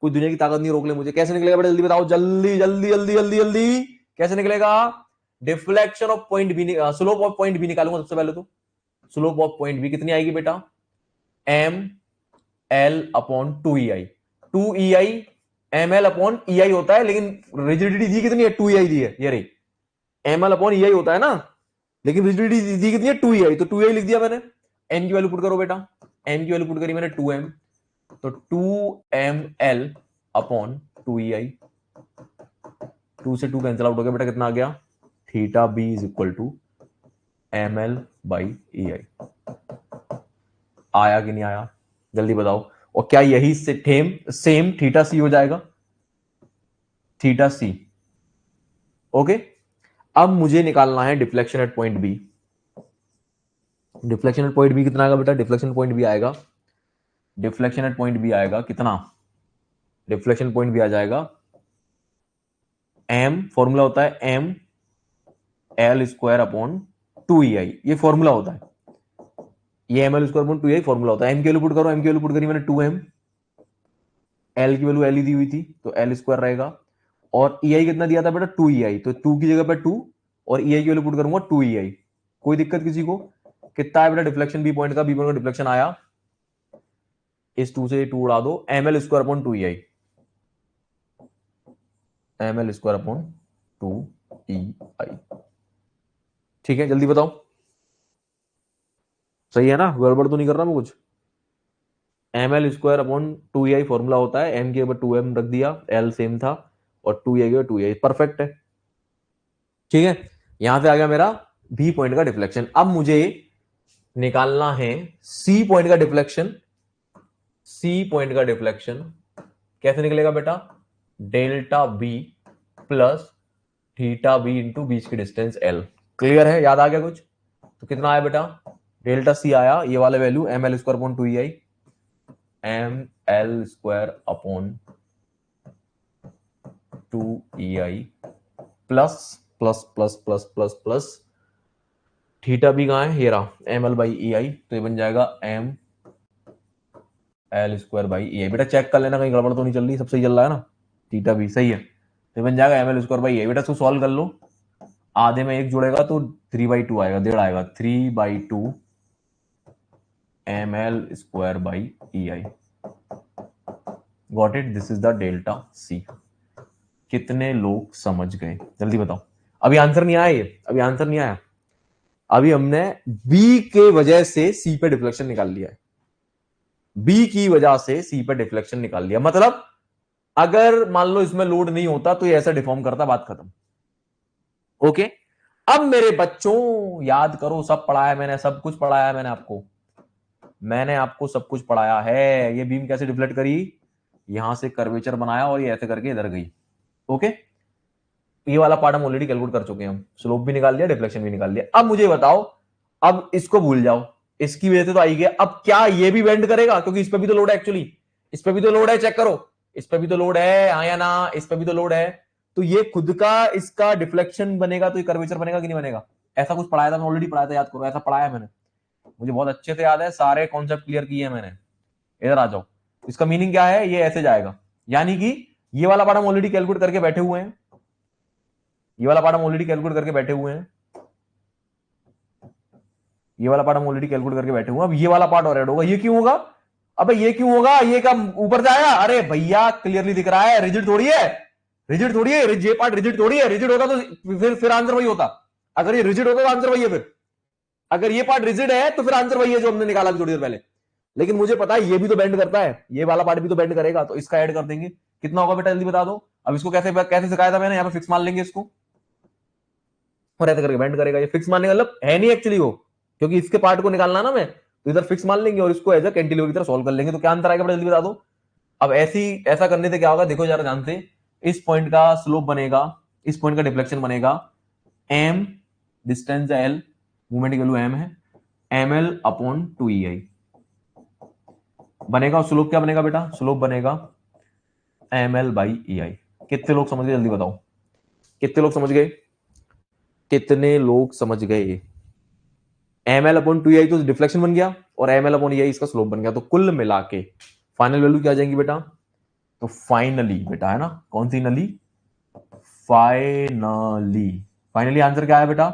कोई दुनिया की ताकत नहीं रोक ले मुझे। कैसे निकलेगा बेटा, जल्दी बताओ, जल्दी जल्दी जल्दी जल्दी जल्दी, कैसे निकलेगा। Deflection of point B, slope of point B निकालूंगा सबसे पहले। तो स्लोप ऑफ पॉइंट बी कितनी आएगी बेटा, ML/2EI, 2EI ML/EI होता है, लेकिन रिजिडिटी दी कितनी है, 2EI दी है, ये रही, ML/EI होता है ना, लेकिन रिजिडिटी दी कितनी है, 2EI, तो 2EI लिख दिया मैंने। एन की वैल्यू पुट करो बेटा, एन की वैल्यू पुट करी मैंने 2M, तो 2ML/2EI, 2 से 2 कैंसिल आउट हो गया बेटा, कितना आ गया, theta B is equal to ML/EI। आया कि नहीं आया, जल्दी बताओ। और क्या यही से सेम थीटा सी हो जाएगा, थीटा सी, ओके। अब मुझे निकालना है deflection at point B. Deflection at point B कितना आएगा बेटा, डिफ्लेक्शन पॉइंट बी आएगा, डिफ्लेक्शन एट पॉइंट बी आएगा कितना, डिफ्लेक्शन पॉइंट भी आ जाएगा M, फॉर्मूला होता है ML² / 2EI, ये फॉर्मूला होता है, ये ML²/2EI फॉर्मूला होता है। M की वैल्यू पुट करो, M की वैल्यू पुट करी मैंने 2M, L की वैल्यू L ही दी हुई थी तो L² रहेगा, और EI कितना दिया था बेटा 2EI, तो 2 की जगह पे 2, और EI की वैल्यू पुट करूंगा 2EI। कोई दिक्कत किसी को, कितना है बेटा डिफ्लेक्शन बी पॉइंट का, बी पॉइंट का डिफ्लेक्शन आया, इस 2 से 2 उड़ा दो, ML²/2EI, ML²/2EI, ठीक है, जल्दी बताओ, सही है ना, गड़बड़ तो नहीं कर रहा मैं कुछ। ML²/2EI फॉर्मूला होता है, M के ऊपर 2M रख दिया, L सेम था, और 2EI के ऊपर 2EI, परफेक्ट है, ठीक है। यहां से आ गया मेरा बी पॉइंट का डिफ्लेक्शन। अब मुझे निकालना है सी पॉइंट का डिफ्लेक्शन। सी पॉइंट का डिफ्लेक्शन कैसे निकलेगा बेटा, delta B plus theta B into बीच की डिस्टेंस L। क्लियर है, याद आ गया कुछ। तो कितना आया बेटा, डेल्टा सी आया, ये वाला value ML²/2EI, ML²/2EI plus plus plus plus plus plus theta भी कहां है, ये रहा, ML/EI, तो ये बन जाएगा ML²/EI। बेटा चेक कर लेना कहीं गड़बड़ तो नहीं चल रही, सब सही चल रहा है ना, थीटा भी सही है, तो बन जाएगा ML²/EI। बेटा इसको सॉल्व कर लो, आधे में एक जुड़ेगा तो 3/2 आएगा, 1.5 आएगा, 3/2 ML²/EI। Got it, this is the delta C. कितने लोग समझ गए, जल्दी बताओ। अभी आंसर नहीं आया, ये अभी आंसर नहीं आया, अभी हमने बी के वजह से सी पे डिफ्लेक्शन निकाल लिया है, बी की वजह से सी पे डिफ्लेक्शन निकाल लिया। मतलब अगर मान लो इसमें लोड नहीं होता तो ये ऐसा डिफॉर्म करता, बात खत्म, ओके। अब मेरे बच्चों याद करो, सब पढ़ाया मैंने, सब कुछ पढ़ाया मैंने आपको, मैंने आपको सब कुछ पढ़ाया है। ये बीम कैसे डिफ्लेक्ट करी, यहां से कर्वेचर बनाया और ये ऐसे करके इधर गई। ओके, ये वाला पार्ट हम ऑलरेडी कैलकुलेट कर चुके हैं, हम स्लोप भी निकाल लिया, डिफ्लेक्शन भी निकाल लिया। अब मुझे बताओ, अब इसको भूल जाओ, इसकी वजह से तो आई गया, अब क्या ये भी बेंड करेगा, क्योंकि इस पे भी तो लोड है एक्चुअली, इस पे भी तो लोड है, चेक करो, इस पे भी तो लोड है, हाँ या ना, इस पे भी तो लोड है, तो ये खुद का इसका डिफ्लेक्शन बनेगा, तो ये कर्वेचर बनेगा कि नहीं बनेगा। ऐसा कुछ पढ़ाया था, मैं ऑलरेडी पढ़ाया था, याद करो, ऐसा पढ़ाया मैंने, मुझे बहुत अच्छे से याद है, सारे कॉन्सेप्ट क्लियर किए हैं मैंने। इधर आ जाओ, इसका मीनिंग क्या है, ये ऐसे जाएगा, यानी कि ये वाला पार्ट हम ऑलरेडी कैलकुलेट करके बैठे हुए हैं, ये वाला पार्ट हम ऑलरेडी कैलकुलेट करके बैठे हुए हैं, ये वाला पार्ट हम ऑलरेडी कैलकुलेट करके बैठे हुए हैं। अब ये वाला पार्ट और ऐड होगा, ये क्यों होगा, अबे ये क्यों होगा, ये कम ऊपर जाएगा, अरे भैया क्लियरली दिख रहा है, रिजिड थोड़ी है, रिजिड थोड़ी है, ये पार्ट रिजिड थोड़ी है, रिजिड होता तो फिर आंसर वही होता, अगर ये रिजिड होता तो आंसर वही है, फिर अगर ये पार्ट रिजिड है तो फिर आंसर वही है जो हमने निकाला थोड़ी देर पहले। लेकिन मुझे पता है ये भी तो बेंड करता है, ये वाला पार्ट भी तो बेंड करेगा, तो इसका ऐड कर देंगे, कितना होगा बेटा जल्दी बता दो। अब इसको कैसे कैसे सिखाया था मैंने, यहाँ पे फिक्स मान लेंगे इसको, और ऐसे करके बेंड करेगा, ये फिक्स मानने का मतलब है नहीं एक्चुअली वो, क्योंकि इसके पार्ट को निकालना ना मैं, तो इधर फिक्स मान लेंगे और इसको एज अ कैंटिलीवर की तरह सॉल्व कर लेंगे, तो क्या अंतर आएगा जल्दी बता दो। अब ऐसा करने से क्या होगा, देखो जरा ध्यान से, इस पॉइंट का स्लोप बनेगा, इस पॉइंट का डिफ्लेक्शन बनेगा, एम डिस्टेंस एल, मूवमेंट की वैल्यू एम है, एम एल अपॉन 2EI बनेगा, और स्लोप क्या बनेगा बेटा, स्लोप बनेगा M L by E I. कितने लोग समझ गए जल्दी बताओ, कितने लोग समझ गए, कितने लोग समझ गए। एम एल अपॉन 2EI तो डिफ्लेक्शन बन गया, और एम एल अपॉन ई आई इसका स्लोप बन गया, तो कुल मिला के फाइनल वैल्यू क्या आ जाएंगी बेटा, तो फाइनली बेटा है ना, कौन सी नली, फाइनली, फाइनली आंसर क्या है बेटा,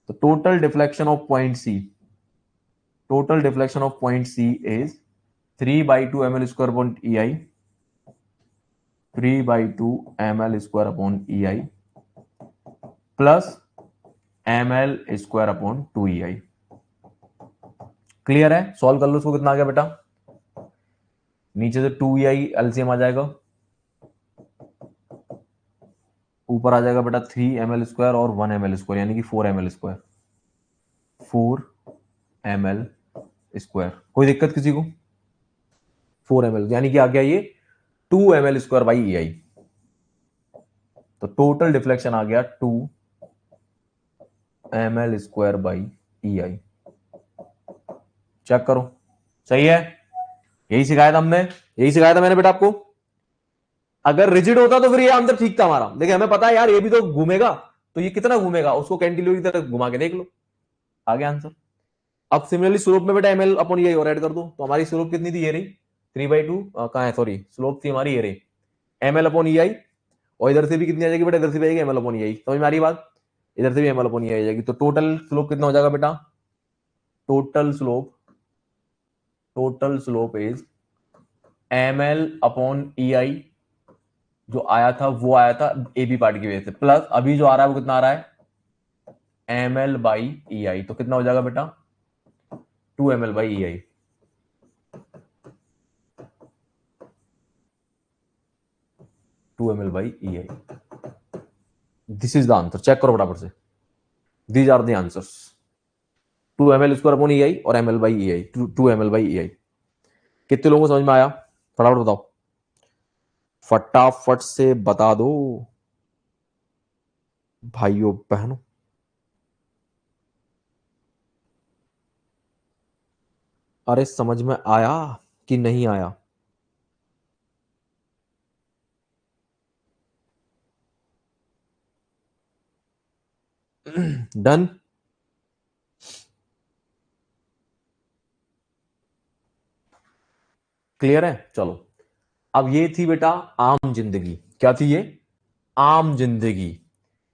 तो total deflection of point C, total deflection of point C is 3/2 ml square upon EI, 3/2 ml square upon EI plus ml square upon 2EI। Clear है, सॉल्व कर लो उसको, कितना आ गया बेटा, नीचे से 2EI एलसीएम आ जाएगा, ऊपर आ जाएगा बेटा 3 ml स्क्वायर और 1 ml स्क्वायर, यानी कि 4 ml स्क्वायर, 4 ml स्क्वायर, कोई दिक्कत किसी को, 4 ml यानी कि आ गया ये 2 ml स्क्वायर बाई EI, तो टोटल डिफ्लेक्शन आ गया 2 ml square by EI। Check करो, सही है, यही सिखाया था हमने, यही सिखाया था मैंने बेटा आपको। अगर रिजिड होता तो फिर ये आंसर ठीक था हमारा, देखिए हमें पता है यार ये भी तो घूमेगा, तो ये कितना घूमेगा, उसको कैंटिलीवर की तरह घुमा के देख लो, आ गया आंसर। अब सिमिलरली स्लोप में बेटा एमएल अपॉन ये और ऐड कर दो, तो हमारी स्लोप कितनी थी, ये रही 3/2, कहां है, सॉरी स्लोप थी हमारी ये रही एमएल अपॉन ई आई, और इधर से भी कितनी आ जाएगी बेटा, इधर से भी आएगी एमएल अपॉन ई आई, समझ में आ रही बात, इधर से भी एमएल अपॉन ई आई आ जाएगी, तो टोटल स्लोप कितना हो जाएगा बेटा, total slope, total slope is ML upon E I, जो आया था वो आया था ए बी पार्ट की वजह से, प्लस अभी जो आ रहा है वो कितना आ रहा है M L by E I, तो कितना हो जाएगा बेटा 2 ml by E I, two M L by E I, this is the answer, check करो फटाफट से, these are the answers, 2 ml square upon E I और M L by E I, 2 ml by E I. कितने लोगों को समझ में आया, फटाफट बताओ, फटाफट से बता दो भाइयों बहनों। अरे समझ में आया कि नहीं आया, डन, क्लियर है, चलो। अब ये थी बेटा आम जिंदगी, क्या थी ये, आम जिंदगी,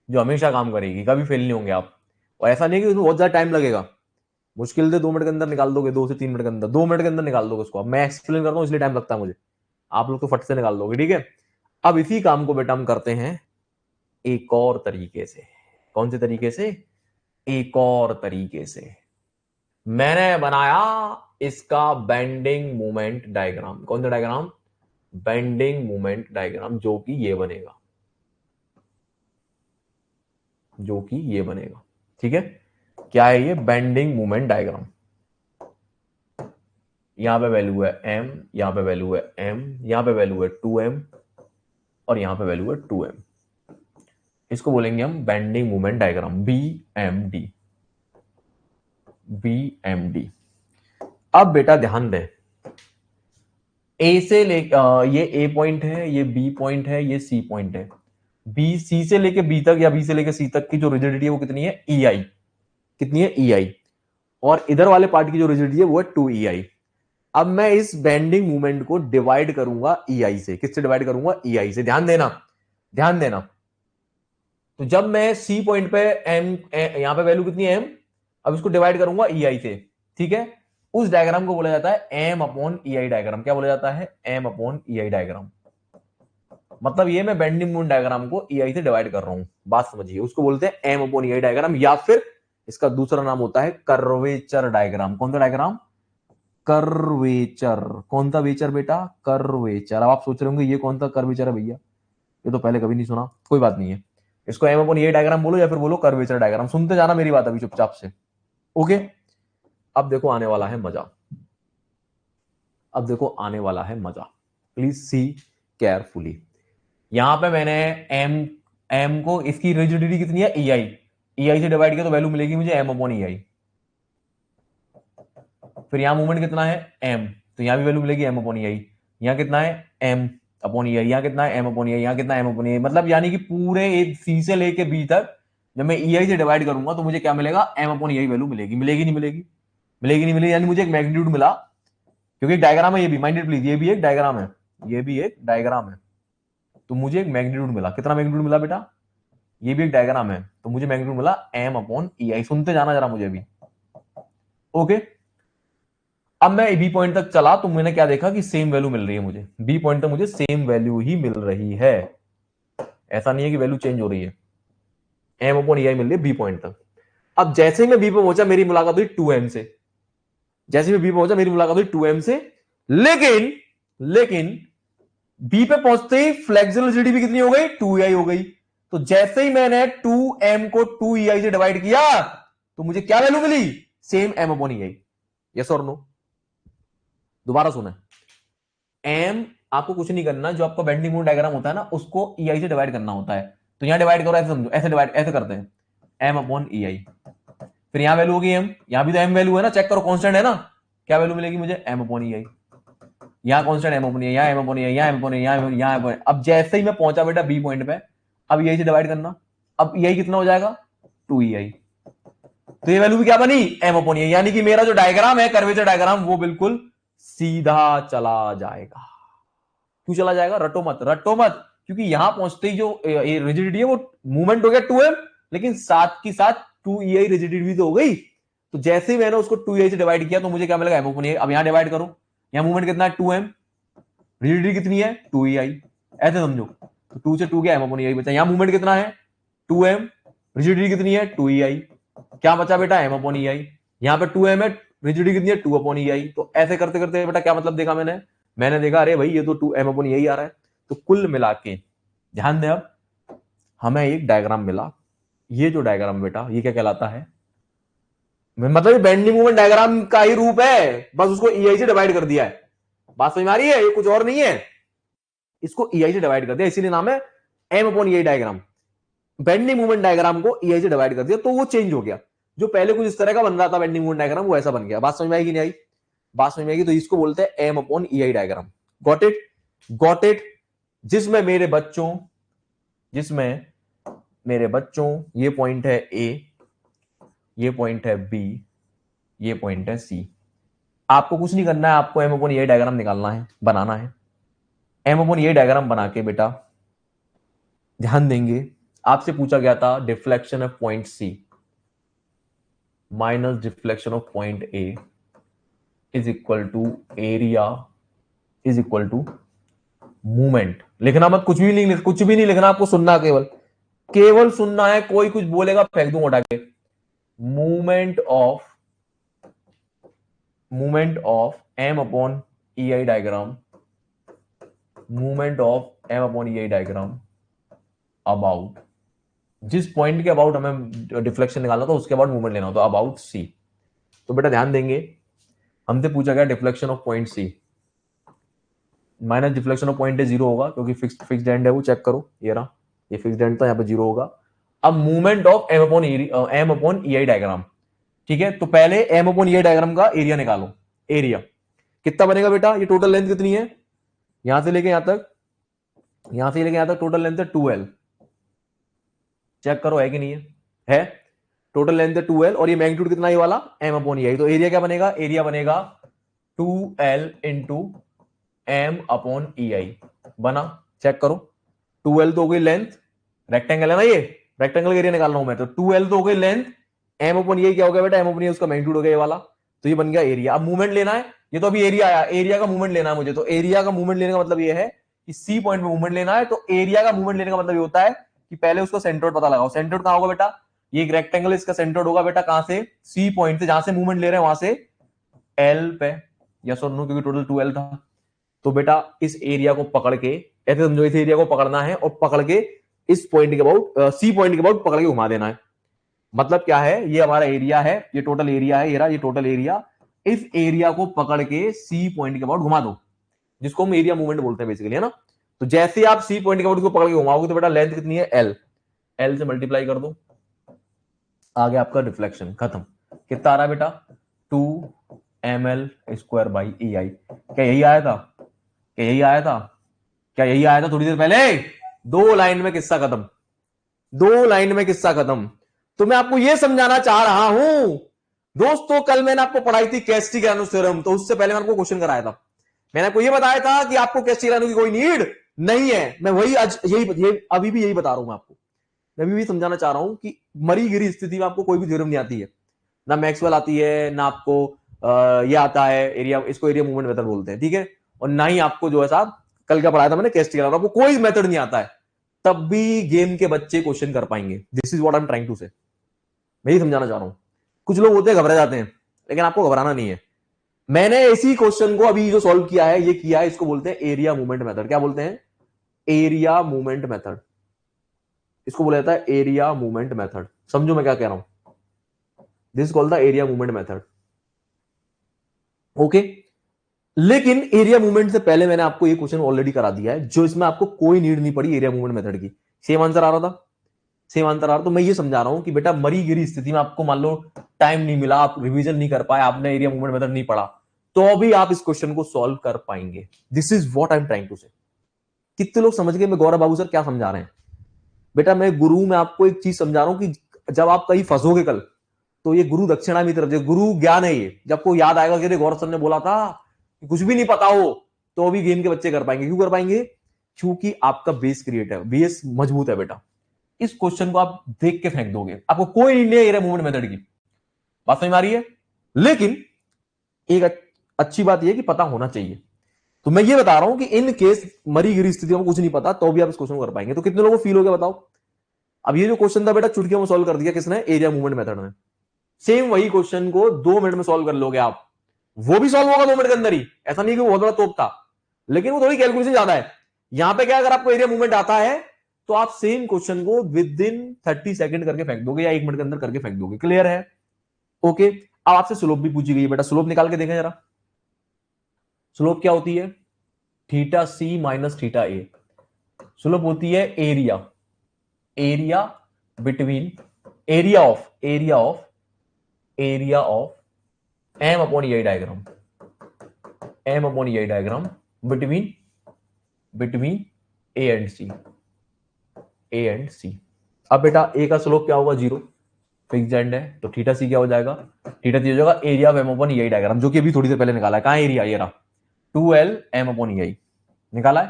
जो हमेशा काम करेगी, कभी फेल नहीं होंगे आप, और ऐसा नहीं कि उसमें बहुत ज्यादा टाइम लगेगा, मुश्किल से 2 मिनट के अंदर निकाल दोगे, 2 से 3 मिनट के अंदर, 2 मिनट के अंदर निकाल दोगे उसको। अब मैं एक्सप्लेन करता हूं इसलिए टाइम लगता है मुझे, आप लोग तो फट से निकाल दोगे, ठीक है। अब इसी काम को बेटा हम करते हैं एक और तरीके से, कौन से तरीके से, एक और तरीके से, मैंने बनाया इसका बेंडिंग मोमेंट डायग्राम, कौन सा डायग्राम, बेंडिंग मोमेंट डायग्राम, जो कि ये बनेगा, जो कि ये बनेगा, ठीक है, क्या है ये? Bending moment diagram. यहां पे वैल्यू है m, यहां पे वैल्यू है m, यहां पे वैल्यू है 2m और यहां पे वैल्यू है 2m। इसको बोलेंगे हम bending moment diagram, BMD। BMD। अब बेटा ध्यान दे, ए से ले ये ए पॉइंट है, ये बी पॉइंट है, ये सी पॉइंट है। बी सी से लेके बी तक या बी से लेके सी तक की जो रिजिडिटी है वो कितनी है? EI। कितनी है? EI। और इधर वाले पार्ट की जो रिजिडिटी है वो है 2EI। अब मैं इस बेंडिंग मूवमेंट को डिवाइड करूंगा EI से। किससे डिवाइड करूंगा? EI से। ध्यान देना, ध्यान देना। तो जब मैं सी पॉइंट पे एम, यहां पे वैल्यू कितनी है? M, अब इसको डिवाइड करूंगा EI से, ठीक है? उस डायग्राम को बोला जाता है M/EI डायग्राम। क्या बोला जाता है? M/EI diagram. मतलब ये मैं बेंडिंग मूवमेंट डायग्राम को EI से डिवाइड कर रहा हूं। बात समझिए, उसको बोलते हैं M/EI डायग्राम, या फिर इसका दूसरा नाम होता है कर्वेचर डायग्राम। कौन सा डायग्राम? कर्वेचर। कौन सा वेचर बेटा? कर्वेचर। अब आप सोच रहे होंगे ये कौन सा कर्वेचर है भैया, ये तो पहले कभी नहीं सुना। कोई बात नहीं है, इसको M/EI डायग्राम बोलो या फिर बोलो कर्वेचर डायग्राम। सुनते जाना मेरी बात अभी चुपचाप से, ओके? अब देखो आने वाला है मजा, अब देखो आने वाला है मजा। Please see carefully. यहां पे मैंने एम, एम को, इसकी रिजिडिटी कितनी है? EI। EI से डिवाइड किया तो वैल्यू मिलेगी मुझे M/EI। फिर यहां मूवमेंट कितना है? M, तो यहां भी वैल्यू मिलेगी M/EI। यहां कितना है? M/EI। यहां कितना है? M/EI। यहां कितना है? M/EI। मतलब यानी कि पूरे एक सी से लेके बी तक जब मैं EI से डिवाइड करूंगा तो मुझे क्या मिलेगा? M/EI वैल्यू मिलेगी। मिलेगी नहीं मिलेगी? मिलेगी नहीं मिलेगी, यानी मुझे एक मैग्नीट्यूड मिला। क्योंकि एक डायग्राम है ये भी, माइंडेड प्लीज, ये भी एक डायग्राम है, ये भी एक डायग्राम है। तो मुझे एक मैग्नीट्यूड मिला। कितना मैग्नीट्यूड मिला बेटा? ये भी एक डायग्राम है, तो मुझे मैग्नीट्यूड मिला M/EI। सुनते जाना जरा मुझे भी, ओके? अब मैं बी पॉइंट तक चला तो मैंने क्या देखा कि सेम वैल्यू मिल रही है मुझे। बी पॉइंट तक मुझे सेम वैल्यू ही मिल रही है, ऐसा नहीं है कि वैल्यू चेंज हो रही है। M/EI मिल रही है बी पॉइंट तक। अब जैसे ही मैं बी पे पहुंचा मेरी मुलाकात हुई 2M से। जैसे मैं बी पे पहुंचा मेरी मुलाकात हुई 2M से, लेकिन लेकिन बी पे पहुंचते ही फ्लेक्सिबल रिजिडिटी कितनी हो गई? 2EI हो गई। तो जैसे ही मैंने 2M को 2EI से डिवाइड किया तो मुझे क्या वैल्यू मिली? Same M/EI। यस और नो? दोबारा सुना, एम, आपको कुछ नहीं करना, जो आपका बेंडिंग मोमेंट डायग्राम होता है ना उसको EI से डिवाइड करना होता है। तो यहां डिवाइड करो, ऐसे समझो, ऐसे डिवाइड ऐसे करते हैं M/EI। फिर यहां वैल्यू होगी M, यहां भी तो M वैल्यू है ना, चेक करो कांस्टेंट है ना। क्या वैल्यू मिलेगी मुझे? M/EI। यहां कांस्टेंट M/EI, यहां M/EI, यहां M/EI, यहां M/EI। अब जैसे ही मैं पहुंचा बेटा बी पॉइंट पे, अब EI से डिवाइड करना। अब EI कितना हो जाएगा? 2EI। तो ये वैल्यू भी क्या बनी? M/EI। यानी कि मेरा जो डायग्राम है कर्वेचर डायग्राम वो बिल्कुल सीधा चला जाएगा। क्यों चला जाएगा? रटो मत, रटो मत। क्योंकि यहां पहुंचते ही जो रिजिडिटी है वो मूवमेंट हो गया 2M, लेकिन साथ की साथ 2EI रिजिडिटी भी तो हो गई। तो जैसे ही मैंने उसको 2EI से डिवाइड किया तो मुझे क्या मिलेगा? M/EI। अब यहां डिवाइड करो, यहां मूवमेंट कितना है? 2M, रिजिडिटी कितनी है? 2EI। ऐसे समझो, तो 2 से 2 गया, M/EI बचा। यहां मूवमेंट कितना है? 2M, रिजिडिटी कितनी है? 2EI। क्या बचा बेटा? M/EI। यहां पे 2M है, रिजिडिटी कितनी है? 2/EI। तो ऐसे करते करते बेटा क्या मतलब देखा मैंने? मैंने देखा अरे भाई ये तो 2M/EI आ रहा है। तो कुल मिला के ध्यान दे, अब हमें एक डायग्राम मिला। ये जो डायग्राम बेटा ये क्या कहलाता है? मतलब बेंडिंग मूवमेंट डायग्राम का ही रूप है, बस उसको EI से डिवाइड कर दिया है। बात समझ में आ रही है? ये कुछ और नहीं है, इसको EI से डिवाइड कर दिया, इसीलिए नाम है M/EI diagram. Bending movement diagram को EI से डिवाइड कर दिया तो वो चेंज हो गया। जो पहले कुछ इस तरह का बन रहा था बेंडिंग मूवमेंट डायग्राम, वो ऐसा बन गया। बात समझ में आएगी नहीं आई? बात समझ में आएगी तो इसको बोलते हैं M/EI diagram. Got it? Got it? जिसमें मेरे बच्चों, जिसमें मेरे बच्चों ये पॉइंट है A, ये पॉइंट है B, ये पॉइंट है C। आपको कुछ नहीं करना है, आपको M/EI डायग्राम निकालना है, बनाना है। M/EI डायग्राम बना के बेटा ध्यान देंगे, आपसे पूछा गया था deflection of point C minus deflection of point A is equal to area is equal to movement. लिखना मत, कुछ भी नहीं, कुछ भी नहीं लिखना, आपको सुनना, केवल केवल सुनना है। कोई कुछ बोलेगा फेंक दूंगा उठा के। Movement of M/EI diagram, movement of M/EI diagram about जिस पॉइंट के अबाउट हमें डिफ्लेक्शन निकालना था उसके अबाउट मूवमेंट लेना हो, तो अबाउट सी। तो बेटा ध्यान देंगे, हमसे पूछा गया deflection of point C, minus deflection of point A zero होगा क्योंकि फिक्स्ड एंड है वो, चेक करो ये रहा, ये फिक्स्ड एंड था, यहाँ पे जीरो होगा। अब movement of M upon E I diagram, ठीक है, तो पहले M upon E I diagram का एरिया निकालो। एरिया कितना बनेगा बेटा, ये टोटल लेंथ कितनी है, यहां से लेके यहां तक, यहां से लेके यहां तक टोटल लेंथ है 2L, चेक करो है कि नहीं है टोटल लेंथ है 2L, और ये मैग्नीट्यूड कितना है वाला, एम अपॉन ई आई, तो एरिया क्या बनेगा, एरिया बनेगा 2L into M upon E आई, बना, चेक करो, 2L तो हो गई लेंथ, रेक्टेंगल है ना ये, रेक्टेंगल का एरिया निकाल रहा हूं मैं, तो 2L तो हो गई लेंथ, एम अपॉन ई आई क्या हो गया बेटा, एम अपॉन ई आई उसका मैग्नीट्यूड हो गया ये वाला, तो ये बन गया एरिया। अब मूवमेंट लेना है, ये तो अभी एरिया आया, एरिया का मूवमेंट लेना है मुझे, तो एरिया का मूवमेंट लेने का मतलब ये है कि सी पॉइंट में मूवमेंट लेना है, तो एरिया का मूवमेंट लेने का मतलब ये होता है कि पहले उसका सेंट्रोइड पता लगाओ। सेंट्रोइड कहां होगा बेटा, ये एक रेक्टेंगल, इसका सेंट्रोइड होगा बेटा कहां से, सी पॉइंट से, जहां से मूवमेंट ले रहे हैं वहां से एल पे, यस और नो, क्योंकि टोटल 2L था। तो बेटा इस एरिया को पकड़ के, ऐसे समझो इस एरिया को पकड़ना है और पकड़ के इस पॉइंट के अबाउट, सी पॉइंट के अबाउट पकड़ के घुमा देना है। मतलब क्या है, ये हमारा एरिया है, ये टोटल एरिया है, ये टोटल एरिया, इस एरिया को पकड़ के सी पॉइंट के अबाउट घुमा दो, जिसको हम एरिया मूवमेंट बोलते हैं बेसिकली, है ना। तो जैसे आप सी पॉइंट के अबाउट को पकड़ के घुमाओगे तो बेटा लेंथ कितनी है, एल, एल से मल्टीप्लाई कर दो, आ गया आपका डिफ्लेक्शन, खत्म। कितना आ रहा है बेटा, 2ml स्क्वायर बाई ई आई, क्या यही आया था, क्या यही आया था, क्या यही आया था थोड़ी देर पहले, दो लाइन में किस्सा खत्म, दो लाइन में किस्सा खत्म। तो मैं आपको यह समझाना चाह रहा हूं दोस्तों, कल मैंने आपको पढ़ाई थी कैस्टिग्लियानो थ्योरम, तो उससे पहले मैंने आपको क्वेश्चन कराया था, मैंने आपको यह बताया था कि आपको कैस्टिग्लियानो की कोई नीड नहीं है, मैं वही आज यही अभी भी यही बता रहा हूं मैं आपको, मैं अभी भी समझाना चाह रहा हूं कि मरी गिरी स्थिति में आपको कोई भी थ्योरम नहीं आती है, ना मैक्सवेल आती है, ना आपको ये आता है एरिया, इसको एरिया मूवमेंट मेथड बोलते हैं, ठीक है, और ना ही आपको जो है साहब कल क्या पढ़ाया था मैंने कैस्टिग्लियानो, आपको कोई मेथड नहीं आता है, तब भी गेम के बच्चे क्वेश्चन कर पाएंगे। This is what I am trying to say, मैं ही समझाना चाह रहा हूं। कुछ लोग होते हैं घबरा जाते हैं, लेकिन आपको घबराना नहीं है। मैंने इसी क्वेश्चन को अभी जो सॉल्व किया है, ये किया है, इसको बोलते हैं एरिया मूवमेंट मेथड। क्या बोलते हैं, एरिया मूवमेंट मेथड, इसको बोला जाता है एरिया मूवमेंट मेथड। समझो मैं क्या कह रहा हूं, this called the area movement method, okay. लेकिन एरिया मूवमेंट से पहले मैंने आपको ये क्वेश्चन ऑलरेडी करा दिया है, जो इसमें आपको कोई नीड नहीं पड़ी एरिया मूवमेंट मेथड की, सेम आंसर आ रहा था, सेम आंसर आ रहा। तो मैं ये समझा रहा हूं कि बेटा मरी गिरी स्थिति में आपको मान लो टाइम नहीं मिला, आप रिवीजन नहीं कर पाए, आपने एरिया मूवमेंट मेथड नहीं पढ़ा, तो भी आप इस क्वेश्चन को सॉल्व कर पाएंगे। This is what I am trying to say. कितने लोग समझ गए मैं गौरव बाबू सर क्या समझा रहे हैं। बेटा मैं गुरु में आपको एक चीज समझा रहा हूं कि जब आप कहीं फंसोगे कल, तो ये गुरु दक्षिणा की तरफ, गुरु ज्ञान है ये, जब को याद आएगा कि गौरव सर ने बोला था कि कुछ भी नहीं पता हो तो भी गेम के बच्चे कर पाएंगे। क्यों कर पाएंगे, क्योंकि आपका बेस क्रिएट है, बेस मजबूत है बेटा। इस क्वेश्चन को आप देख के फेंक दोगे, आपको कोई नहीं है एरिया मूवमेंट मेथड की, बात समझ में आ रही है। लेकिन एक अच्छी बात यह है कि पता होना चाहिए। तो मैं ये बता रहा हूं कि इन केस मरी गिरी स्थितियों में कुछ नहीं पता तो भी आप इस क्वेश्चन को कर पाएंगे। तो कितने लोगों को फील हो गया बताओ। अब ये जो क्वेश्चन था बेटा चुटकियों में सॉल्व कर दिया किसने, एरिया मूवमेंट मेथड में। सेम वही क्वेश्चन को 2 मिनट में सॉल्व कर लोगे आप, वो भी सॉल्व होगा 2 मिनट के अंदर ही, ऐसा नहीं कि वो बहुत बड़ा तोप था, लेकिन वो थोड़ी कैलकुलेशन ज्यादा है। यहां पे क्या, अगर आपको एरिया मूवमेंट आता है तो आप सेम क्वेश्चन को विद इन 30 सेकंड करके फेंक दोगे या 1 मिनट के अंदर करके फेंक दोगे। क्लियर है, ओके। अब आपसे स्लोप भी पूछी गई है बेटा, स्लोप निकाल के देखें जरा। स्लोप क्या होती है, theta C minus theta A. Slope होती है area, area between, area of M upon E diagram, M upon E diagram between A and C, A and C. अब बेटा ए का स्लोप क्या होगा, 0, फिक्स्ड एंड है, तो थीटा सी क्या हो जाएगा, थीटा सी हो जाएगा area of M upon E diagram, जो कि अभी थोड़ी देर पहले निकाला है। कहां एरिया, ये रहा 2L एम अपॉन ई निकाला है,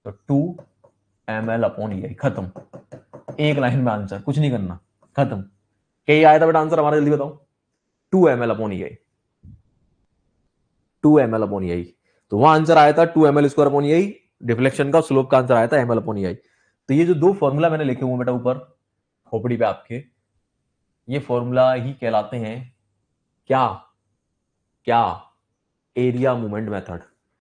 तो 2ml अपॉन ई, खत्म। एक लाइन में आंसर, कुछ नहीं करना, खत्म। क्या आया था बेटा आंसर हमारा, जल्दी बताओ। 2ml अपॉन ई, 2ml अपॉन ई। तो वहां आंसर आया था 2ml स्क्वायर अपॉन ई, डिफ्लेक्शन का, स्लोप का आंसर आया था ml अपॉन ई। तो ये जो दो फॉर्मूला मैंने लिखे हुए बेटा ऊपर खोपड़ी पे आपके, ये फॉर्मूला ही कहलाते हैं क्या, क्या, एरिया मूवमेंट मेथड।